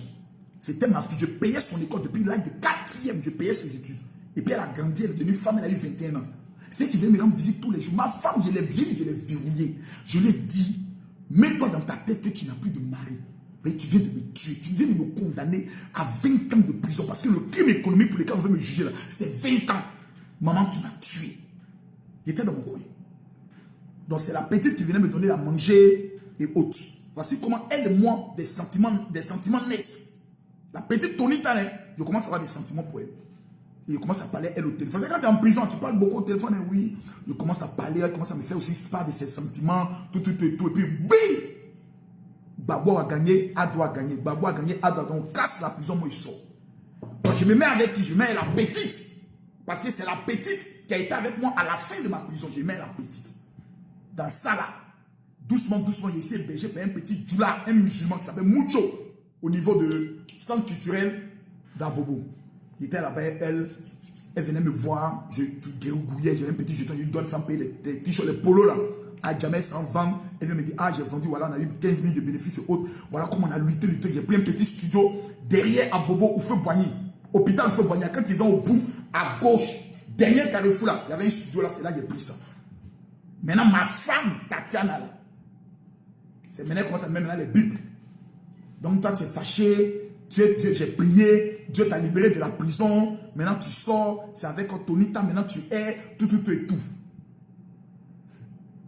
C'était ma fille. Je payais son école depuis l'âge de 4e. Je payais ses études. Et puis elle a grandi, elle est devenue femme, elle a eu 21 ans. C'est qui vient me rendre visite tous les jours. Ma femme, je l'ai bien, je l'ai verrouillée. Je lui ai dit, mets-toi dans ta tête que tu n'as plus de mari. Mais tu viens de me tuer, tu viens de me condamner à 20 ans de prison. Parce que le crime économique pour lequel on veut me juger là, c'est 20 ans. Maman, tu m'as tué. J'étais dans mon coin. Donc c'est la petite qui venait me donner à manger et autres. Voici comment elle et moi, des sentiments naissent. La petite Tonita, je commence à avoir des sentiments pour elle. Et je commence à parler elle au téléphone. C'est quand tu es en prison, tu parles beaucoup au téléphone, hein, oui. Je commence à parler, elle commence à me faire aussi part de ses sentiments, tout. Et puis, bim! Babo a gagné, Ado a gagné. Babo a gagné, Ado a gagné. On casse la prison, moi, il sort. Donc je me mets avec qui? Je me mets la petite. Parce que c'est la petite qui a été avec moi à la fin de ma prison. Je mets la petite. Dans ça là, doucement, j'ai essayé de berger par un petit djoula, un musulman qui s'appelle Moucho, au niveau de centre culturel d'Abobo. Il était là-bas, elle venait me voir, je grouillais, j'avais un petit jeton, je lui donne sans payer les t-shirts, les polos là, à jamais sans vendre. Elle vient me dire, ah j'ai vendu, voilà, on a eu 15 000 de bénéfices et autres. Voilà comment on a lutté. J'ai pris un petit studio derrière Abobo, au feu Boigny, hôpital Feu Boigny. Quand ils vont au bout, à gauche, dernier carrefour là, il y avait un studio là, c'est là que j'ai pris ça. Maintenant, ma femme, Tatiana là, c'est maintenant comment ça met maintenant les bibles. Donc toi tu es fâché, j'ai prié, Dieu t'a libéré de la prison, maintenant tu sors, c'est avec Tonita, maintenant tu es, tout et tout.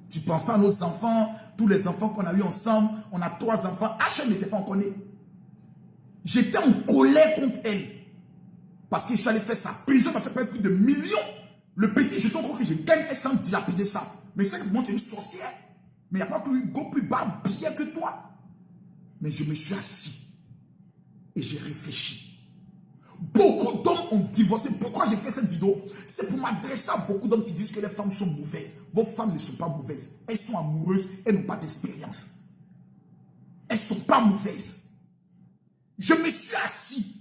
Tu ne penses pas à nos enfants, tous les enfants qu'on a eu ensemble, on a 3 enfants, Hachem n'était pas encore né. J'étais en colère contre elle, parce que je suis allé faire sa prison, m'a fait perdre plus de millions. Le petit jeton, crois que je gagne, elle sans dilapider ça. Mais c'est que moi tu es une sorcière, mais il n'y a pas plus bas bien que toi. Mais je me suis assis. Et j'ai réfléchi. Beaucoup d'hommes ont divorcé. Pourquoi j'ai fait cette vidéo? C'est pour m'adresser à beaucoup d'hommes qui disent que les femmes sont mauvaises. Vos femmes ne sont pas mauvaises. Elles sont amoureuses. Elles n'ont pas d'expérience. Elles ne sont pas mauvaises. Je me suis assis.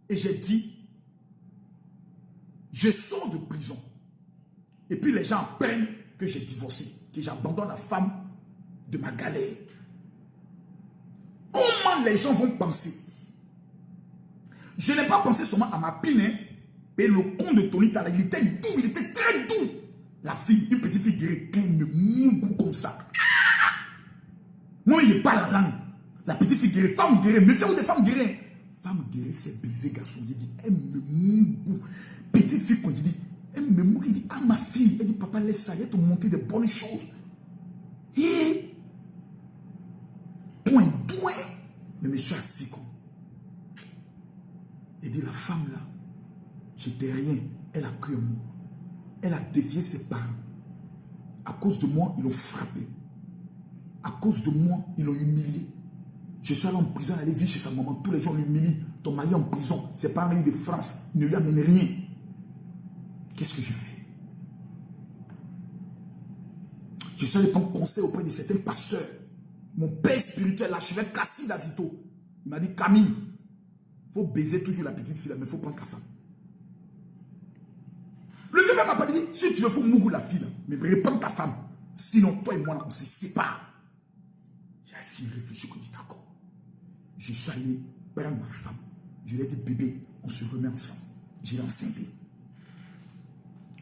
Et j'ai dit, je sors de prison. Et puis les gens apprennent que j'ai divorcé. Que j'abandonne la femme de ma galère. Comment les gens vont penser? Je n'ai pas pensé seulement à ma pine, hein, mais le con de Tonita, il était doux, il était très doux. La fille, une petite fille guérie, quand elle me mougou comme ça. Moi, il n'y a pas la langue. La petite fille guérie, femme guérie, mais c'est où des femmes guéries? Femme guérie, c'est baiser, garçon. Il dit, elle me mougou. Petite fille, quand il dit, elle me mougou, il dit, ah ma fille, elle dit, papa, laisse ça, il va te montrer des bonnes choses. Et point doué. Mais je me suis assis comme. Et dit, la femme là, j'étais rien. Elle a cru en moi. Elle a défié ses parents. À cause de moi, ils l'ont frappé. À cause de moi, ils l'ont humilié. Je suis allé en prison, elle allait vivre chez sa maman. Tous les gens l'humilient. Ton mari en prison, ses parents venus de France. Il ne lui amène rien. Qu'est-ce que j'ai fait? Je suis allé prendre conseil auprès de certains pasteurs. Mon père spirituel, l'archevêque Kassi Dazito, il m'a dit, Camille, il faut baiser toujours la petite fille, mais il faut prendre ta femme. Le vieux m'a pas dit, si tu veux, il faut mourir la fille, mais reprends ta femme. Sinon, toi et moi, on se sépare. J'ai assis, réfléchi, on dit, d'accord. Je suis allé prendre ma femme. Je lui ai dit, bébé, on se remet ensemble. J'ai enceinté.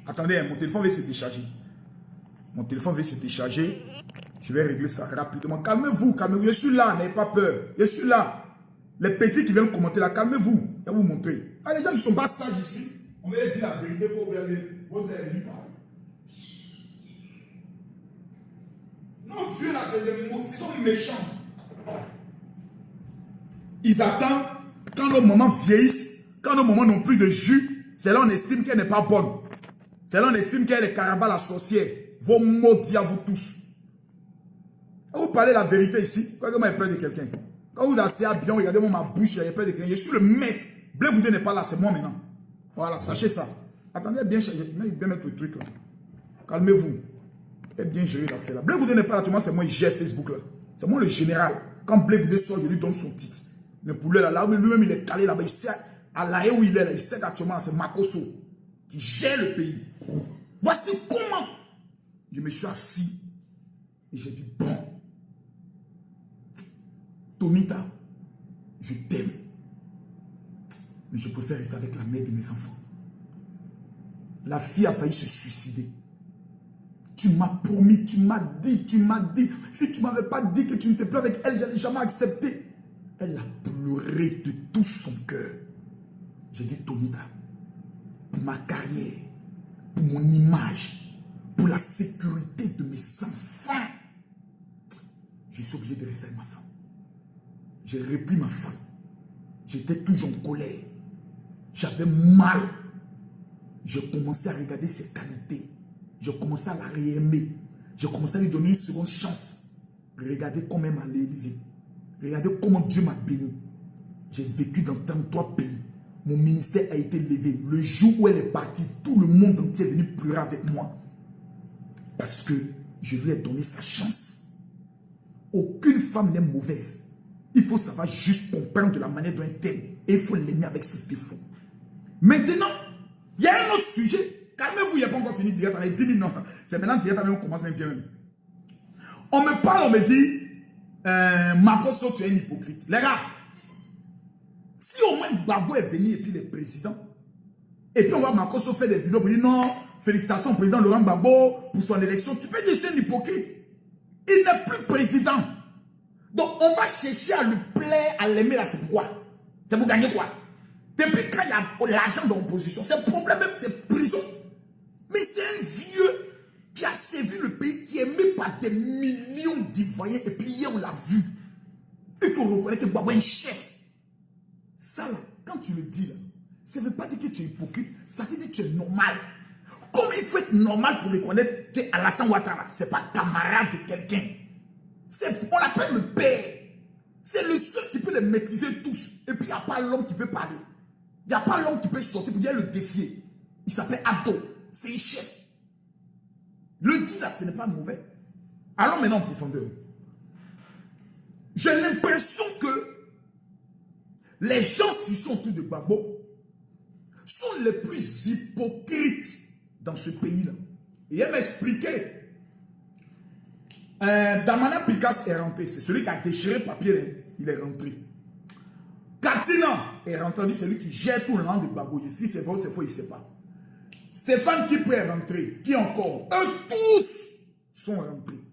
Attendez, mon téléphone va se décharger. Mon téléphone va se décharger. Je vais régler ça rapidement. Calmez-vous, calmez-vous. Je suis là, n'ayez pas peur. Je suis là. Les petits qui viennent commenter là, calmez-vous. Je vais vous montrer. Ah, les gens qui sont pas sages ici, on va leur dire la vérité pour vos ennemis. Nos vieux là, c'est des mots, ils sont méchants. Ils attendent quand nos mamans vieillissent, quand nos mamans n'ont plus de jus, c'est là on estime qu'elle n'est pas bonne. C'est là on estime qu'elle est caraba la sorcière. Vos maudits à vous tous. Quand vous parlez la vérité ici, quand vous avez peur de quelqu'un, quand vous asseyez bien, regardez-moi ma bouche, il y a peur de quelqu'un. Je suis le maître. Blé Goudé n'est pas là, c'est moi maintenant. Voilà, sachez ça. Attendez bien, je vais bien mettre le truc là. Calmez-vous. Et bien gérer l'affaire là. Blé Goudé n'est pas là, tu vois, c'est moi, il gère Facebook là. C'est moi le général. Quand Blé Goudé sort, je lui donne son titre. Le poulet là, lui-même il est calé là-bas, il sait à la haie où il est là, il sait qu'actuellement c'est Makoso qui gère le pays. Voici comment je me suis assis et j'ai dit, bon, Tonita, je t'aime, mais je préfère rester avec la mère de mes enfants. La fille a failli se suicider. Tu m'as promis, tu m'as dit. Si tu ne m'avais pas dit que tu ne t'es plus avec elle, je n'allais jamais accepter. Elle a pleuré de tout son cœur. J'ai dit, Tonita, pour ma carrière, pour mon image, pour la sécurité de mes enfants, je suis obligé de rester avec ma femme. J'ai repris ma femme. J'étais toujours en colère. J'avais mal. J'ai commencé à regarder ses qualités. J'ai commencé à la réaimer. J'ai commencé à lui donner une seconde chance. Regardez comment elle m'a élevé. Regardez comment Dieu m'a béni. J'ai vécu dans 33 pays. Mon ministère a été levé. Le jour où elle est partie, tout le monde entier est venu pleurer avec moi. Parce que je lui ai donné sa chance. Aucune femme n'est mauvaise. Il faut savoir juste comprendre de la manière dont elle t'aime. Et il faut l'aimer avec ses défauts. Maintenant, il y a un autre sujet. Calmez-vous, il n'y a pas encore fini direct. On a 10 minutes. C'est maintenant direct, on commence même bien. On me parle, on me dit, Makoso, tu es un hypocrite. Les gars, si au moins Gbagbo est venu et puis le président, et puis on voit Makoso faire des vidéos pour dire non, félicitations au président Laurent Gbagbo pour son élection, tu peux dire c'est un hypocrite. Il n'est plus président. Donc on va chercher à lui plaire, à l'aimer là, c'est pourquoi? C'est pour gagner quoi? Depuis quand il y a l'argent dans l'opposition, c'est le problème même, c'est prison. Mais c'est un vieux qui a servi le pays, qui est aimé par des millions d'Ivoiriens, et puis hier on l'a vu. Il faut reconnaître que Gbagbo est un chef. Ça là, quand tu le dis là, ça ne veut pas dire que tu es hypocrite, ça veut dire que tu es normal. Comme il faut être normal pour reconnaître que Alassane Ouattara, ce n'est pas camarade de quelqu'un. On l'appelle le père. C'est le seul qui peut les maîtriser tous. Et puis il n'y a pas l'homme qui peut parler. Il n'y a pas l'homme qui peut sortir pour dire le défier. Il s'appelle Abdo. C'est un chef. Le dit là, ce n'est pas mauvais. Allons maintenant en profondeur. J'ai l'impression que les gens qui sont autour de Gbagbo sont les plus hypocrites dans ce pays-là. Et elle m'a expliqué. Damana Picasso est rentré. C'est celui qui a déchiré le papier. Il est rentré. Katina est rentré. C'est lui qui gère tout le land de Gbagbo. Si c'est vrai ou c'est faux, il ne sait pas. Stéphane Kipre est rentré. Qui encore? Eux tous sont rentrés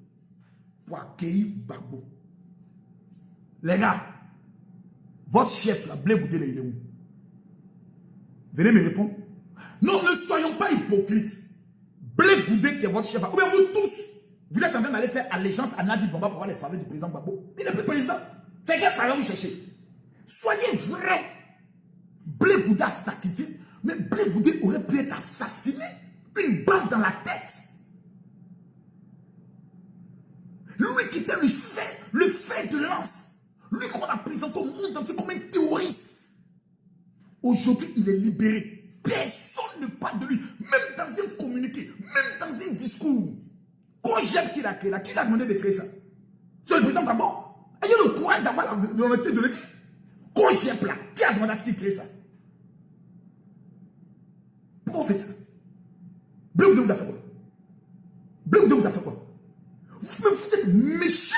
pour accueillir Gbagbo. Les gars, votre chef, là, Blé Goudé, il est où? Venez me répondre. Non, ne soyons pas hypocrites. Blé Goudé, qui est votre chef, ou bien vous tous, vous êtes en train d'aller faire allégeance à Nadi Bamba pour avoir les faveurs du président Gbagbo. Il n'est plus président. C'est quel faveur vous cherchez? Soyez vrais. Blé Goudé a sacrifié. Mais Blé Goudé aurait pu être assassiné. Une balle dans la tête. Lui qui était le fer de lance. Lui qu'on a présenté au monde entier comme un terroriste. Aujourd'hui, il est libéré. Personne ne parle de lui. Même dans un communiqué, même dans un discours. Cogep qu'il a créé là, qui l'a demandé de créer ça? C'est le président Gbagbo. Ayez le courage d'avoir l'honnêteté de le dire. Cogep là, qui a demandé à ce qu'il crée ça? Pourquoi vous faites ça? Blé Goudé vous a fait quoi? Blé Goudé vous a fait quoi? Vous êtes méchant.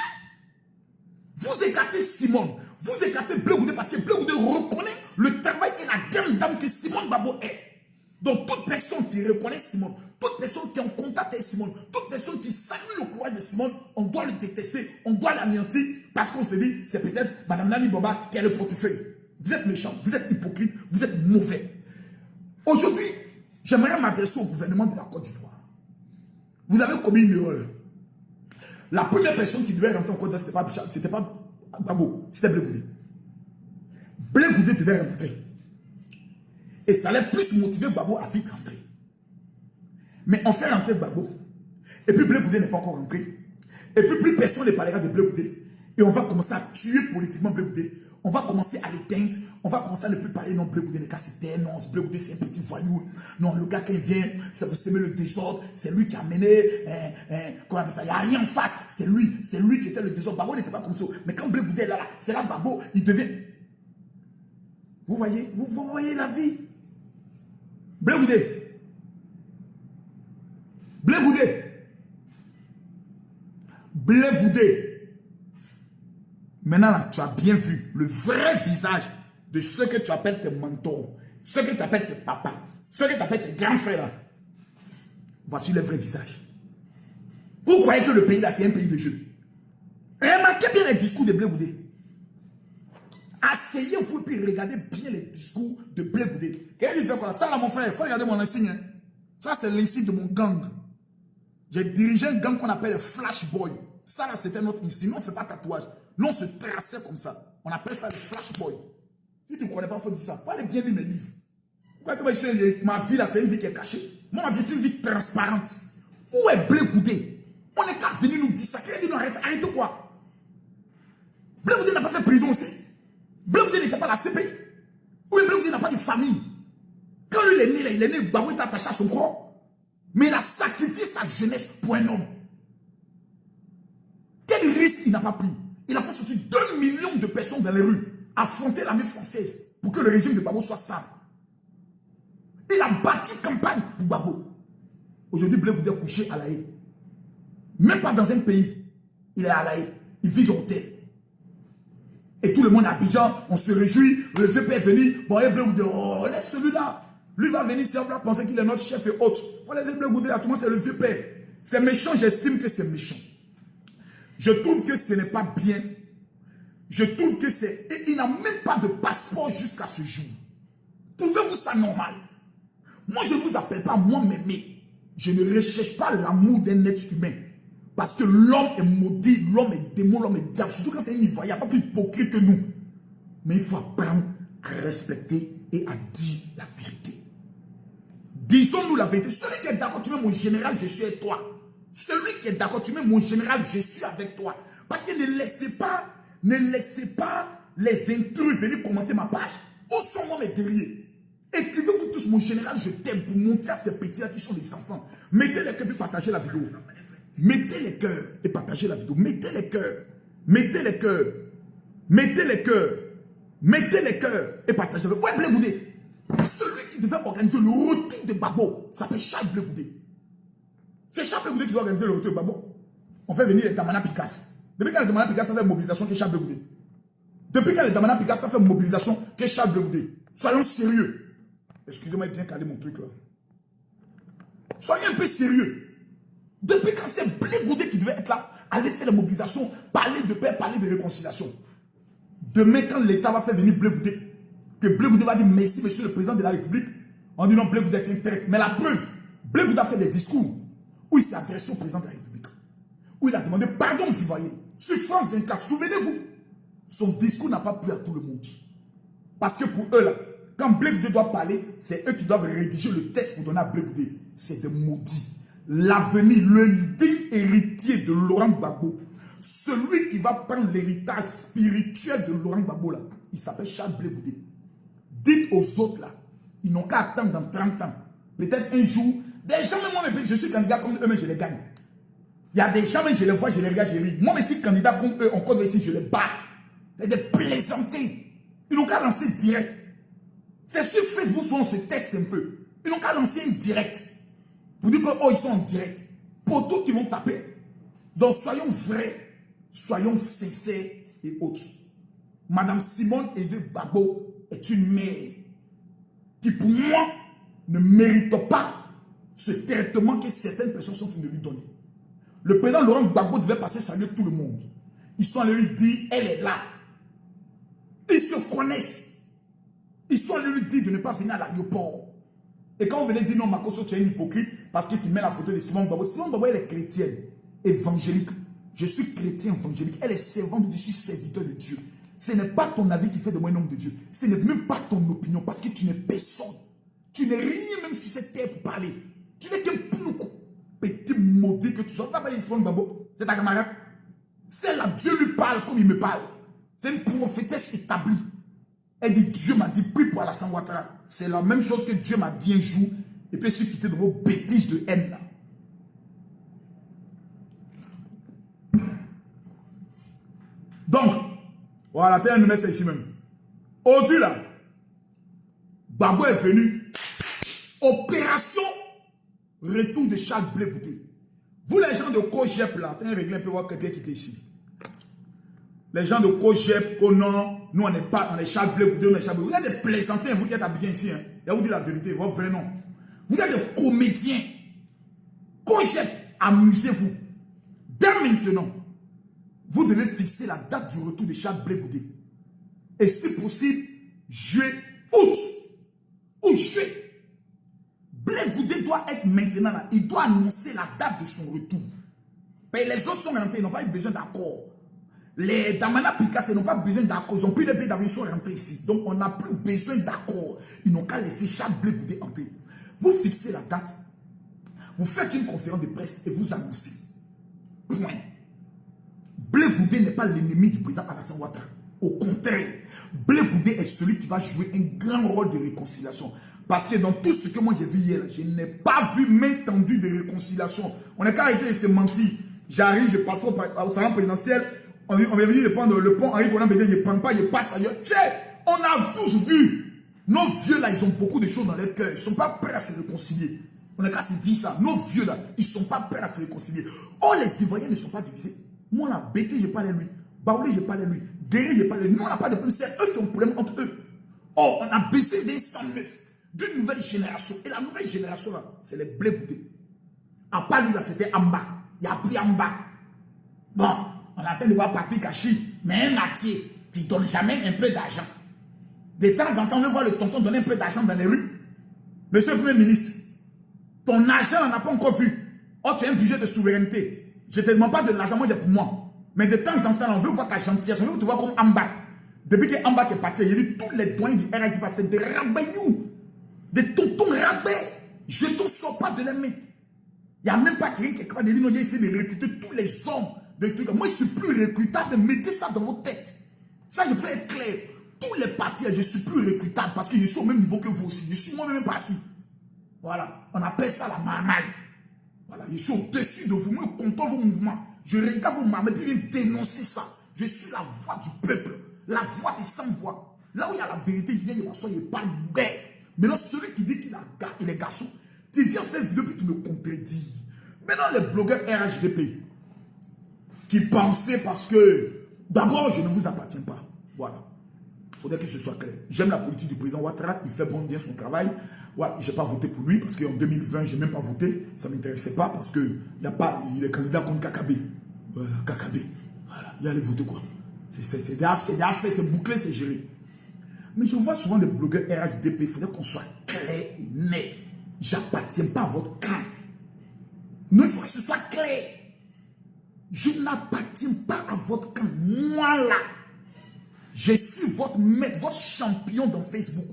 Vous écartez Simone. Vous écartez Blé Goudé parce que Blé Goudé reconnaît le travail et la grande dame que Simone Gbagbo est. Donc toute personne qui reconnaît Simone, toute personne qui est en contact avec Simone, toute personne qui salue le courage de Simone, on doit le détester, on doit l'anéantir parce qu'on se dit, c'est peut-être Madame Nani Bamba qui a le portefeuille. Vous êtes méchant, vous êtes hypocrite, vous êtes mauvais. Aujourd'hui, j'aimerais m'adresser au gouvernement de la Côte d'Ivoire. Vous avez commis une erreur. La première personne qui devait rentrer en Côte d'Ivoire, c'était pas Gbagbo, c'était Blé Goudé. Blé Goudé devait rentrer. Et ça allait plus motiver Gbagbo à vite rentrer. Mais on fait rentrer Gbagbo. Et puis Blé Goudé n'est pas encore rentré. Et puis plus personne ne parlera de Blé Goudé. Et on va commencer à tuer politiquement Blé Goudé. On va commencer à l'éteindre. On va commencer à ne plus parler. Non, Blé Goudé n'est qu'à se taire. Non, Blé Goudé c'est un petit voyou. Non, le gars quand il vient, ça veut semer le désordre. C'est lui qui a mené. Comment on appelle ça? Il n'y a rien en face. C'est lui qui était le désordre. Gbagbo n'était pas comme ça. Mais quand Blé Goudé est là, c'est là Gbagbo, il devient. Vous voyez la vie. Blé Goudé. Blé Goudé. Blé Goudé. Maintenant, là, tu as bien vu le vrai visage de ceux que tu appelles tes mentors, ceux que tu appelles tes papas, ceux que tu appelles tes grands frères. Là. Voici le vrai visage. Vous croyez que le pays là, c'est un pays de jeu? Remarquez bien les discours de Blé Goudé. Asseyez-vous et puis regardez bien les discours de Blé Goudé. Quelqu'un dit fait quoi? Ça là, mon frère, il faut regarder mon insigne. Hein. Ça, c'est l'insigne de mon gang. J'ai dirigé un gang qu'on appelle le Flash Boy. Ça là, c'était notre insigne. Nous, on ne fait pas tatouage. Nous, on se traçait comme ça. On appelle ça le Flash Boy. Si tu ne connais pas, il faut dire ça. Il faut aller bien lire mes livres. Pourquoi tu vas dire ma vie là, c'est une vie qui est cachée? Moi, ma vie est une vie transparente. Où est Blé Goudé? On n'est qu'à venir nous dire ça. Quelqu'un dit non, arrête quoi? Blé Goudé n'a pas fait prison aussi. Blé Goudé n'était pas la CPI. Oui, Blé Goudé n'a pas de famille. Quand lui il est né, Babou est attaché à son corps. Mais il a sacrifié sa jeunesse pour un homme. Quel risque il n'a pas pris? Il a fait sortir 2 millions de personnes dans les rues, affronter l'armée française pour que le régime de Babou soit stable. Il a bâti campagne pour Babou. Aujourd'hui, Blé Goudé est couché à La Haye. Même pas dans un pays. Il est à La Haye. Il vit dans l'hôtel. Et tout le monde à Abidjan, on se réjouit. Le VP est venu. Bon, Blé Goudé, oh, laisse celui-là. Lui va venir si on va penser qu'il est notre chef et autre. Il faut laisser Blé Goudé. Actuellement, c'est le VP. C'est méchant, j'estime que c'est méchant. Je trouve que ce n'est pas bien. Je trouve que c'est... Il n'a même pas de passeport jusqu'à ce jour. Trouvez-vous ça normal? Moi, je ne vous appelle pas moi m'aimer. Je ne recherche pas l'amour d'un être humain. Parce que l'homme est maudit, l'homme est démon, l'homme est diable. Surtout quand c'est un Ivoirien, il n'y a pas plus hypocrite que nous. Mais il faut apprendre à respecter et à dire la vérité. Disons-nous la vérité. Celui qui est d'accord, tu mets mon général, je suis avec toi. Celui qui est d'accord, tu mets mon général, je suis avec toi. Parce que ne laissez pas les intrus venir commenter ma page. Où sont moi mes guerriers? Écrivez-vous tous, mon général, je t'aime, pour montrer à ces petits-là qui sont des enfants. Mettez les cœurs et partagez la vidéo. Mettez les cœurs et partagez la vidéo. Mettez les cœurs. Mettez les cœurs. Mettez les cœurs. Mettez les cœurs et partagez la vidéo. Ouais, Blé Goudé. Celui qui devait organiser le retour de Babo s'appelle Charles Blé Goudé. C'est Charles Blé Goudé qui doit organiser le retour de Babo. On fait venir les Damana Picasso. Depuis quand les Damana Picasso fait mobilisation que Charles Blé Goudé? Depuis quand les Damana Picasso fait mobilisation que Charles Blé Goudé? Soyons sérieux. Excusez-moi, bien calé mon truc là. Soyez un peu sérieux. Depuis quand c'est Blé Goudé qui devait être là, aller faire la mobilisation, parler de paix, parler de réconciliation. Demain, quand l'État va faire venir Blé Goudé, que Blé Goudé va dire merci, monsieur le président de la République, on dit non, Blé Goudé est un traître. Mais la preuve, Blé Goudé a fait des discours où il s'est adressé au président de la République, où il a demandé pardon aux Ivoiriens. Sur France 24, souvenez-vous, son discours n'a pas plu à tout le monde. Parce que pour eux, là, quand Blé Goudé doit parler, c'est eux qui doivent rédiger le texte pour donner à Blé Goudé. C'est des maudits. L'avenir, le digne héritier de Laurent Gbagbo, celui qui va prendre l'héritage spirituel de Laurent Gbagbo, là, il s'appelle Charles Blé Goudé. Dites aux autres, là, ils n'ont qu'à attendre dans 30 ans. Peut-être un jour, des gens, même moi, je suis candidat comme eux, mais je les gagne. Il y a des gens, même je les vois, je les regarde, je les ris. Moi, mais si candidat comme eux, on compte ici, je les bats. Et des plaisanter. Ils n'ont qu'à lancer direct. C'est sur Facebook, on se teste un peu. Ils n'ont qu'à lancer un direct. Vous dites que, oh, ils sont en direct. Pour tous qui vont taper. Donc, soyons vrais, soyons sincères et autres. Madame Simone Eve Babo est une mère qui, pour moi, ne mérite pas ce traitement que certaines personnes sont en train de lui donner. Le président Laurent Gbagbo devait passer saluer tout le monde. Ils sont allés lui dire, elle est là. Ils se connaissent. Ils sont allés lui dire de ne pas venir à l'aéroport. Et quand on venait dire non, Makoso, tu es une hypocrite parce que tu mets la photo de Simone Gbagbo. Simone Gbagbo, elle est chrétienne, évangélique. Je suis chrétien évangélique. Elle est servante de Dieu, je suis serviteur de Dieu. Ce n'est pas ton avis qui fait de moi un homme de Dieu. Ce n'est même pas ton opinion parce que tu n'es personne. Tu n'es rien même sur cette terre pour parler. Tu n'es qu'un plouc. Petit maudit que tu sois. Tu n'as pas dit Simone Gbagbo. C'est ta camarade. Celle-là, Dieu lui parle comme il me parle. C'est une prophétesse établie. Elle dit, Dieu m'a dit, prie pour Alassane Ouattara. C'est la même chose que Dieu m'a dit un jour. Et puis, je suis quitté de vos bêtises de haine là. Donc, voilà, t'es un numéro, c'est ici même. Aujourd'hui là, Babo est venu. Opération retour de Charles Blé Goudé. Vous les gens de Kojep là, t'as un réglé un peu voir quelqu'un qui est ici. Les gens de Kojep, Konon, nous on n'est pas, on est Charles Blé Goudé, on est Charles Blé Goudé. Vous êtes des plaisantins, vous qui êtes habillés ici. Hein. Et vous dites la vérité, votre vrai nom. Vous êtes des comédiens. Kojep, amusez-vous. dès maintenant, vous devez fixer la date du retour de Charles Blé Goudé. Et si possible, juillet, août. Ou juillet. Blé Goudé doit être maintenant là. Il doit annoncer la date de son retour. Mais les autres sont rentrés, ils n'ont pas eu besoin d'accord. Les Damana Picasso n'ont pas besoin d'accord. Ils ont pris des billets d'avion, ils sont rentrés ici. Donc on n'a plus besoin d'accord. Ils n'ont qu'à laisser Charles Blé Goudé entrer. Vous fixez la date. Vous faites une conférence de presse et vous annoncez. Point. Blé Goudé n'est pas l'ennemi du président Alassane Ouattara. Au contraire, Blé Goudé est celui qui va jouer un grand rôle de réconciliation. Parce que dans tout ce que moi j'ai vu hier, je n'ai pas vu main tendue de réconciliation. On est qu'à arrêter de se mentir. J'arrive, je passe au salon présidentiel. On vient venir de prendre le pont Henri Conan Bédé, je ne prends pas, je passe ailleurs. On a tous vu. Nos vieux là, ils ont beaucoup de choses dans leur cœur. Ils ne sont pas prêts à se réconcilier. On est qu'à se dire ça. Nos vieux là, ils ne sont pas prêts à se réconcilier. Oh, les Ivoiriens ne sont pas divisés. Moi là, Bété, je parle à lui. Baoulé, je parle à lui. Guéry, je parle à lui. Nous, on n'a pas de problème. C'est eux qui ont un problème entre eux. Oh, on a besoin d'un sang neuf, d'une nouvelle génération. Et la nouvelle génération là, c'est les Blé Goudé. À part lui là, c'était Ambak. Il y a plus Ambak. Bon, on est en train de voir Papi Kachi, mais un atier qui ne donne jamais un peu d'argent. De temps en temps, on veut voir le tonton donner un peu d'argent dans les rues. Monsieur le Premier ministre, ton argent, on n'a pas encore vu. Oh, tu as un budget de souveraineté. Je ne te demande pas de l'argent, moi j'ai pour moi. Mais de temps en temps, on veut voir ta gentillesse, on veut te voir comme Ambak. Depuis que Ambak est parti, j'ai dit tous les doyens du RIT parce que c'est des rabais, des tontons rabais. Je ne t'en sors pas de les mains. Il n'y a même pas quelqu'un qui est capable de dire non, j'ai essayé de recruter tous les hommes. Moi, je ne suis plus recrutable. Mettez ça dans vos têtes. Ça, je peux être clair. Tous les partis, je ne suis plus recrutable parce que je suis au même niveau que vous aussi. Je suis moi-même parti. Voilà. On appelle ça la marmaille. Voilà. Je suis au-dessus de vous. Moi, je contrôle vos mouvements. Je regarde vos marmailles puis je dénoncer ça. Je suis la voix du peuple. La voix des sans-voix. Là où il y a la vérité, je viens, je m'assois, je parle bien. Maintenant, celui qui dit qu'il a les garçons, tu viens faire vidéo puis tu me contredis. Maintenant, les blogueurs RHDP qui pensaient parce que d'abord, je ne vous appartiens pas. Voilà. Il faudrait que ce soit clair. J'aime la politique du président Ouattara. Il fait bien son travail. Ouais, je n'ai pas voté pour lui parce qu'en 2020, je n'ai même pas voté. Ça ne m'intéressait pas parce qu'il est candidat contre Kakabé. Voilà, Kakabé. Voilà. Il allait voter quoi? C'est des affaires, c'est bouclé, c'est géré. Mais je vois souvent des blogueurs RHDP. Il faudrait qu'on soit clair et net. Je n'appartiens pas à votre camp. Non, il faut que ce soit clair. Je n'appartiens pas à votre camp. Moi là, je suis votre maître, votre champion dans Facebook.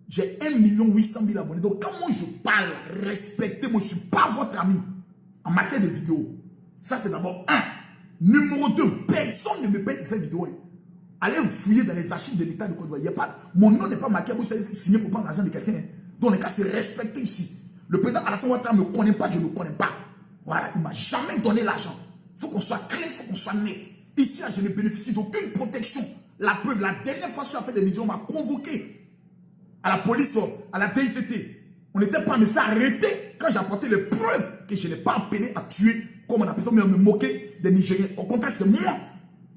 J'ai 1 800 000 abonnés. Donc quand moi je parle, respectez-moi, je ne suis pas votre ami en matière de vidéo. Ça c'est d'abord un. Numéro 2, personne ne me paye pour faire vidéo. Allez fouiller dans les archives de l'État de Côte d'Ivoire. Mon nom n'est pas marqué, vous savez, signé pour prendre l'argent de quelqu'un. Donc les cas c'est respecté ici. Le président Alassane Ouattara ne me connaît pas, je ne le connais pas. Voilà, il ne m'a jamais donné l'argent. Il faut qu'on soit clair, il faut qu'on soit net. Ici, je ne bénéficie d'aucune protection. La preuve, la dernière fois que je suis fait des Niger, on m'a convoqué à la police, à la DITT. On n'était pas à me faire arrêter quand j'ai apporté les preuves que je n'ai pas appelé à tuer, comme on appelle ça, mais à me moquer des Nigériens. Au contraire, c'est moi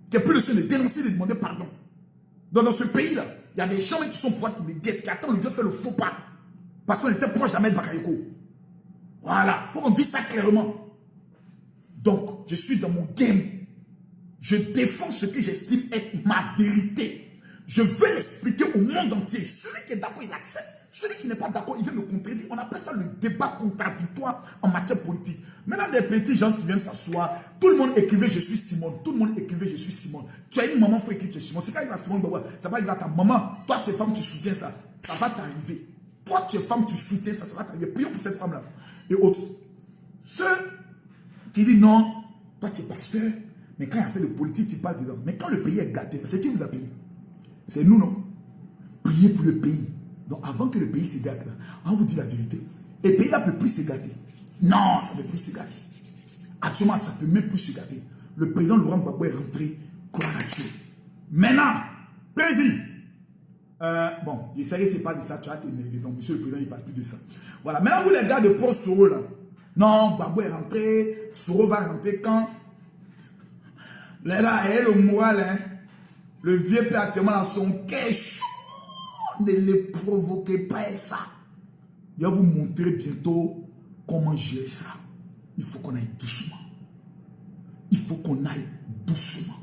qui ai pris le soin de dénoncer et de demander pardon. Donc, dans ce pays-là, il y a des gens qui sont pouvoir qui me guettent, qui attendent le Dieu faire le faux pas. Parce qu'on était proche d'Ahmed Bakayoko. Voilà, il faut qu'on dise ça clairement. Donc, je suis dans mon game. Je défends ce que j'estime être ma vérité. Je veux l'expliquer au monde entier. Celui qui est d'accord, il accepte. Celui qui n'est pas d'accord, il vient me contredire. On appelle ça le débat contradictoire en matière politique. Maintenant, des petits gens qui viennent s'asseoir, tout le monde écrivait je suis Simone. Tout le monde écrivait je suis Simone. Tu as une maman, il faut écrire tu es Simone. C'est quand il va Simone, ça va arriver à ta maman. Toi, tu es femme, tu soutiens ça. Ça va t'arriver. Toi, tu es femme, tu soutiens ça. Ça va t'arriver. Prions pour cette femme-là. Et autres. Ceux qui disent non, toi, tu es pasteur. Mais quand il y a fait de politique, tu parles dedans. Mais quand le pays est gâté, c'est qui vous appelle? C'est nous, non? Priez pour le pays. Donc avant que le pays se gâte, là, on vous dit la vérité. Et le pays ne peut plus se gâter. Non, ça ne peut plus se gâter. Actuellement, ça ne peut même plus se gâter. Le président Laurent Gbagbo est rentré. Gloire à Dieu. Maintenant, plaisir. Bon, je sais que ce n'est pas de ça, tu as été énervé. Donc, monsieur le président, il ne parle plus de ça. Voilà. Maintenant, vous les gars de Paul Soro, là. Non, Gbagbo est rentré. Soro va rentrer quand? Les gars, et le moral, hein. Le vieux père actuellement dans son cœur chaud. Ne les provoquez pas ça. Je vais vous montrer bientôt comment gérer ça. Il faut qu'on aille doucement. il faut qu'on aille doucement.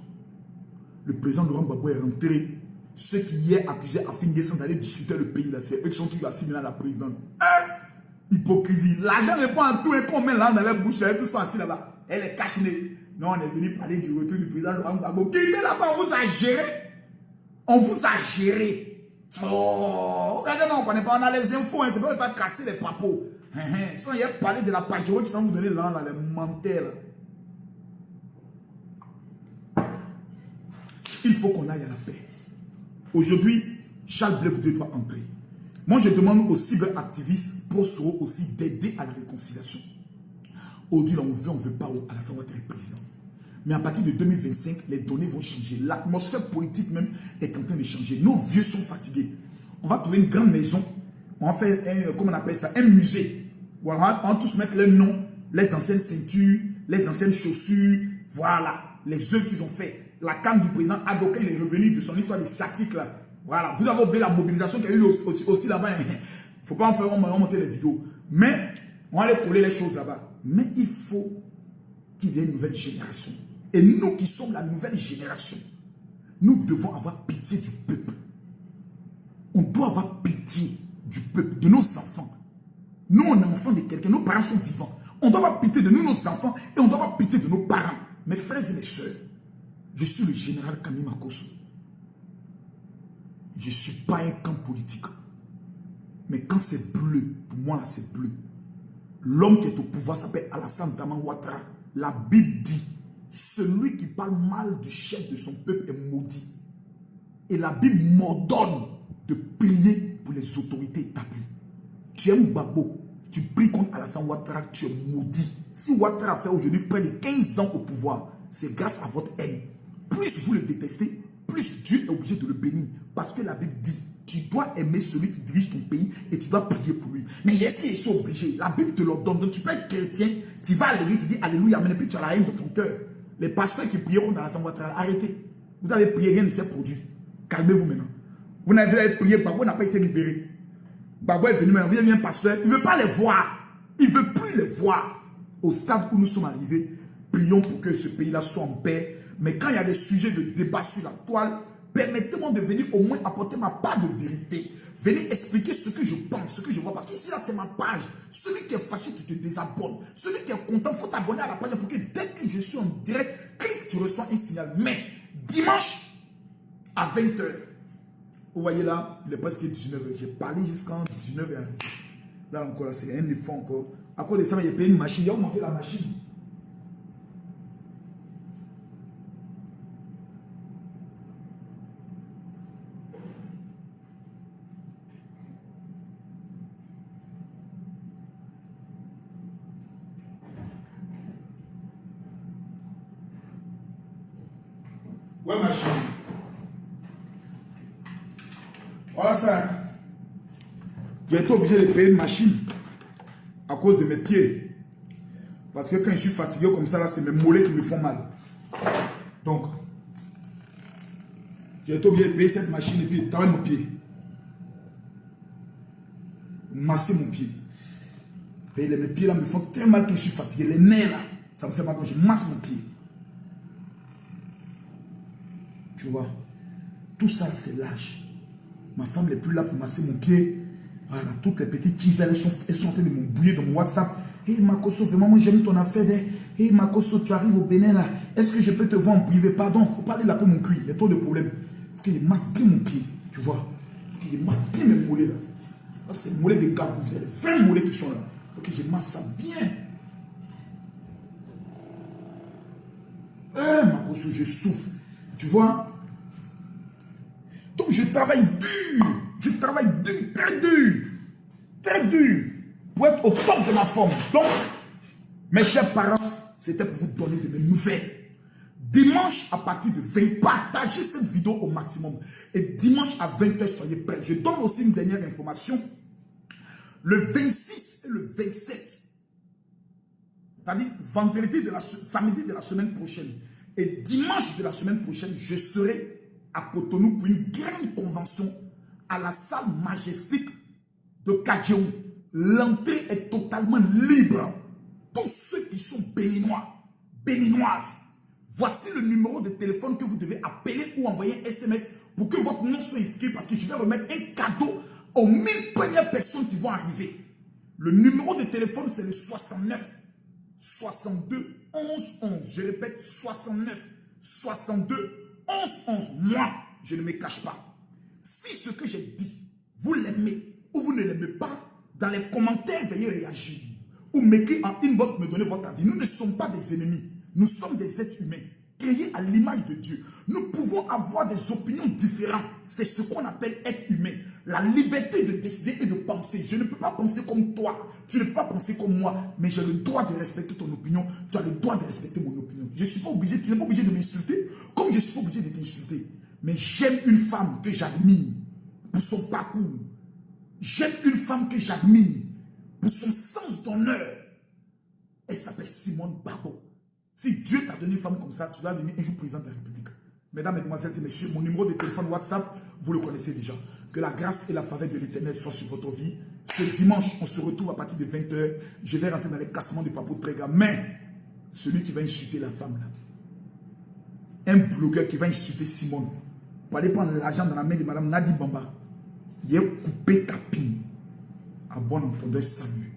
Le président Laurent Gbagbo est rentré. Ceux qui hier accusaient Afin Guessan d'aller discuter le pays, c'est eux qui sont toujours assis à la présidence. Hypocrisie. L'argent n'est pas en tout et qu'on met là dans la bouche, tous sont assis là-bas. Elle est cachée. Non, on est venu parler du retour du président Laurent Gbagbo. Qui était là-bas, on vous a géré. On vous a géré. Oh, regardez, non, on ne connaît pas, on a les infos, hein, c'est pas pas casser les papos. Si on y a parlé de la Padjoro qui s'en vous donner là, les menteurs. Il faut qu'on aille à la paix. Aujourd'hui, Charles Blé Goudé doit entrer. Moi, je demande aux cyberactivistes Prosoro aussi d'aider à la réconciliation. Aujourd'hui, on ne veut pas Alassane Ouattara être président. Mais à partir de 2025, les données vont changer. L'atmosphère politique même est en train de changer. Nos vieux sont fatigués. On va trouver une grande maison. On va faire, comment on appelle ça, un musée. Où on va tous mettre leurs noms, les anciennes ceintures, les anciennes chaussures. Voilà, les œuvres qu'ils ont fait. La canne du président Adoka, il est revenu de son histoire de sciatique là. Voilà, vous avez oublié la mobilisation qu'il y a eu aussi là-bas. Il ne faut pas en faire, on va monter les vidéos. Mais, on va aller coller les choses là-bas. Mais il faut qu'il y ait une nouvelle génération. Et nous qui sommes la nouvelle génération, nous devons avoir pitié du peuple. On doit avoir pitié du peuple, de nos enfants. Nous, on est enfants de quelqu'un, nos parents sont vivants. On doit avoir pitié de nous, nos enfants, et on doit avoir pitié de nos parents. Mes frères et mes soeurs, je suis le général Kami Makosso. Je ne suis pas un camp politique. Mais quand c'est bleu, pour moi là c'est bleu. L'homme qui est au pouvoir s'appelle Alassane Ouattara. La Bible dit, celui qui parle mal du chef de son peuple est maudit. Et la Bible m'ordonne de prier pour les autorités établies. Tu aimes Gbagbo, tu pries contre Alassane Ouattara, tu es maudit. Si Ouattara a fait aujourd'hui près de 15 ans au pouvoir, c'est grâce à votre haine. Plus vous le détestez, plus Dieu est obligé de le bénir. Parce que la Bible dit, tu dois aimer celui qui dirige ton pays et tu dois prier pour lui. Mais est-ce qu'ils sont obligés? La Bible te l'ordonne. Donc tu peux être chrétien, tu vas à l'église, tu dis Alléluia, mais puis tu as la haine dans ton cœur. Les pasteurs qui prient contre Alassane Ouattara, arrêtez. Vous avez prié, rien ne s'est produit. Calmez-vous maintenant. Vous n'avez pas prié, Gbagbo n'a pas été libéré. Gbagbo est venu maintenant, vous avez un pasteur, il ne veut pas les voir. Il ne veut plus les voir. Au stade où nous sommes arrivés, prions pour que ce pays-là soit en paix. Mais quand il y a des sujets de débat sur la toile, permettez-moi de venir au moins apporter ma part de vérité. Venez expliquer ce que je pense, ce que je vois. Parce qu'ici, là, c'est ma page. Celui qui est fâché, tu te désabonnes. Celui qui est content, il faut t'abonner à la page pour que dès que je suis en direct, clique, tu reçois un signal. Mais dimanche, à 20 h, vous voyez là, il est presque 19 h. J'ai parlé jusqu'à 19 h. Là encore, c'est un effort encore. À cause de ça, j'ai payé une machine. Il a augmenté la machine. Ouais, machine. Voilà ça. J'ai été obligé de payer une machine à cause de mes pieds. Parce que quand je suis fatigué comme ça, là, c'est mes mollets qui me font mal. Donc, j'ai été obligé de payer cette machine et puis de travailler mon pied. Masser mon pied. Et mes pieds là me font très mal quand je suis fatigué. Les nerfs là, ça me fait mal quand je masse mon pied. Tu vois, tout ça, c'est l'âge. Ma femme n'est plus là pour masser mon pied. Voilà, toutes les petites filles, elles sont en train de m'embrouiller dans mon WhatsApp. Hé, Makosso, vraiment, moi j'aime ton affaire. Hé, Makosso, tu arrives au Bénin là. Est-ce que je peux te voir en privé? Pardon, il ne faut pas aller là pour mon cuir. Il y a trop de problèmes. Il faut que je masse bien mon pied. Tu vois, il faut que je masse bien mes mollets là. Là, c'est les mollets de Gabou. Il y a les 20 mollets qui sont là. Il faut que je masse ça bien. Makosso, je souffre. Tu vois? Donc je travaille dur. Je travaille dur, très dur, pour être au top de ma forme. Donc, mes chers parents, c'était pour vous donner de mes nouvelles. Dimanche, à partir de 20, partagez cette vidéo au maximum. Et dimanche à 20 h, soyez prêts. Je donne aussi une dernière information. Le 26 et le 27, c'est-à-dire samedi de la semaine prochaine et dimanche de la semaine prochaine, je serai à Cotonou pour une grande convention à la salle majestique de Kadjeou. L'entrée est totalement libre. Tous ceux qui sont béninois, béninoises, Voici le numéro de téléphone que vous devez appeler ou envoyer un SMS pour que votre nom soit inscrit parce que je vais remettre un cadeau aux 1000 premières personnes qui vont arriver. Le numéro de téléphone, c'est le 69 62 11 11. Je répète, 69 62 11 11. Moi, je ne me cache pas. Si ce que j'ai dit, vous l'aimez ou vous ne l'aimez pas, dans les commentaires, veuillez réagir. Ou m'écrire en inbox, me donner votre avis. Nous ne sommes pas des ennemis. Nous sommes des êtres humains, créés à l'image de Dieu. Nous pouvons avoir des opinions différentes. C'est ce qu'on appelle être humain. La liberté de décider et de penser. Je ne peux pas penser comme toi. Tu ne peux pas penser comme moi. Mais j'ai le droit de respecter ton opinion. Tu as le droit de respecter mon opinion. Je ne suis pas obligé, tu n'es pas obligé de m'insulter, comme je ne suis pas obligé de t'insulter. Mais j'aime une femme que j'admire pour son parcours. J'aime une femme que j'admire pour son sens d'honneur. Elle s'appelle Simone Babo. Si Dieu t'a donné une femme comme ça, tu dois devenir un jour président de la République. Mesdames, Mesdemoiselles et Messieurs, mon numéro de téléphone WhatsApp, vous le connaissez déjà. Que la grâce et la faveur de l'Éternel soient sur votre vie. Ce dimanche, on se retrouve à partir de 20 h. Je vais rentrer dans les cassements de Papo Trega. Mais, celui qui va insulter la femme là, un blogueur qui va insulter Simone, pour aller prendre l'argent dans la main de Madame Nadi Bamba, il a coupé ta pine. À bon entendeur, Samuel.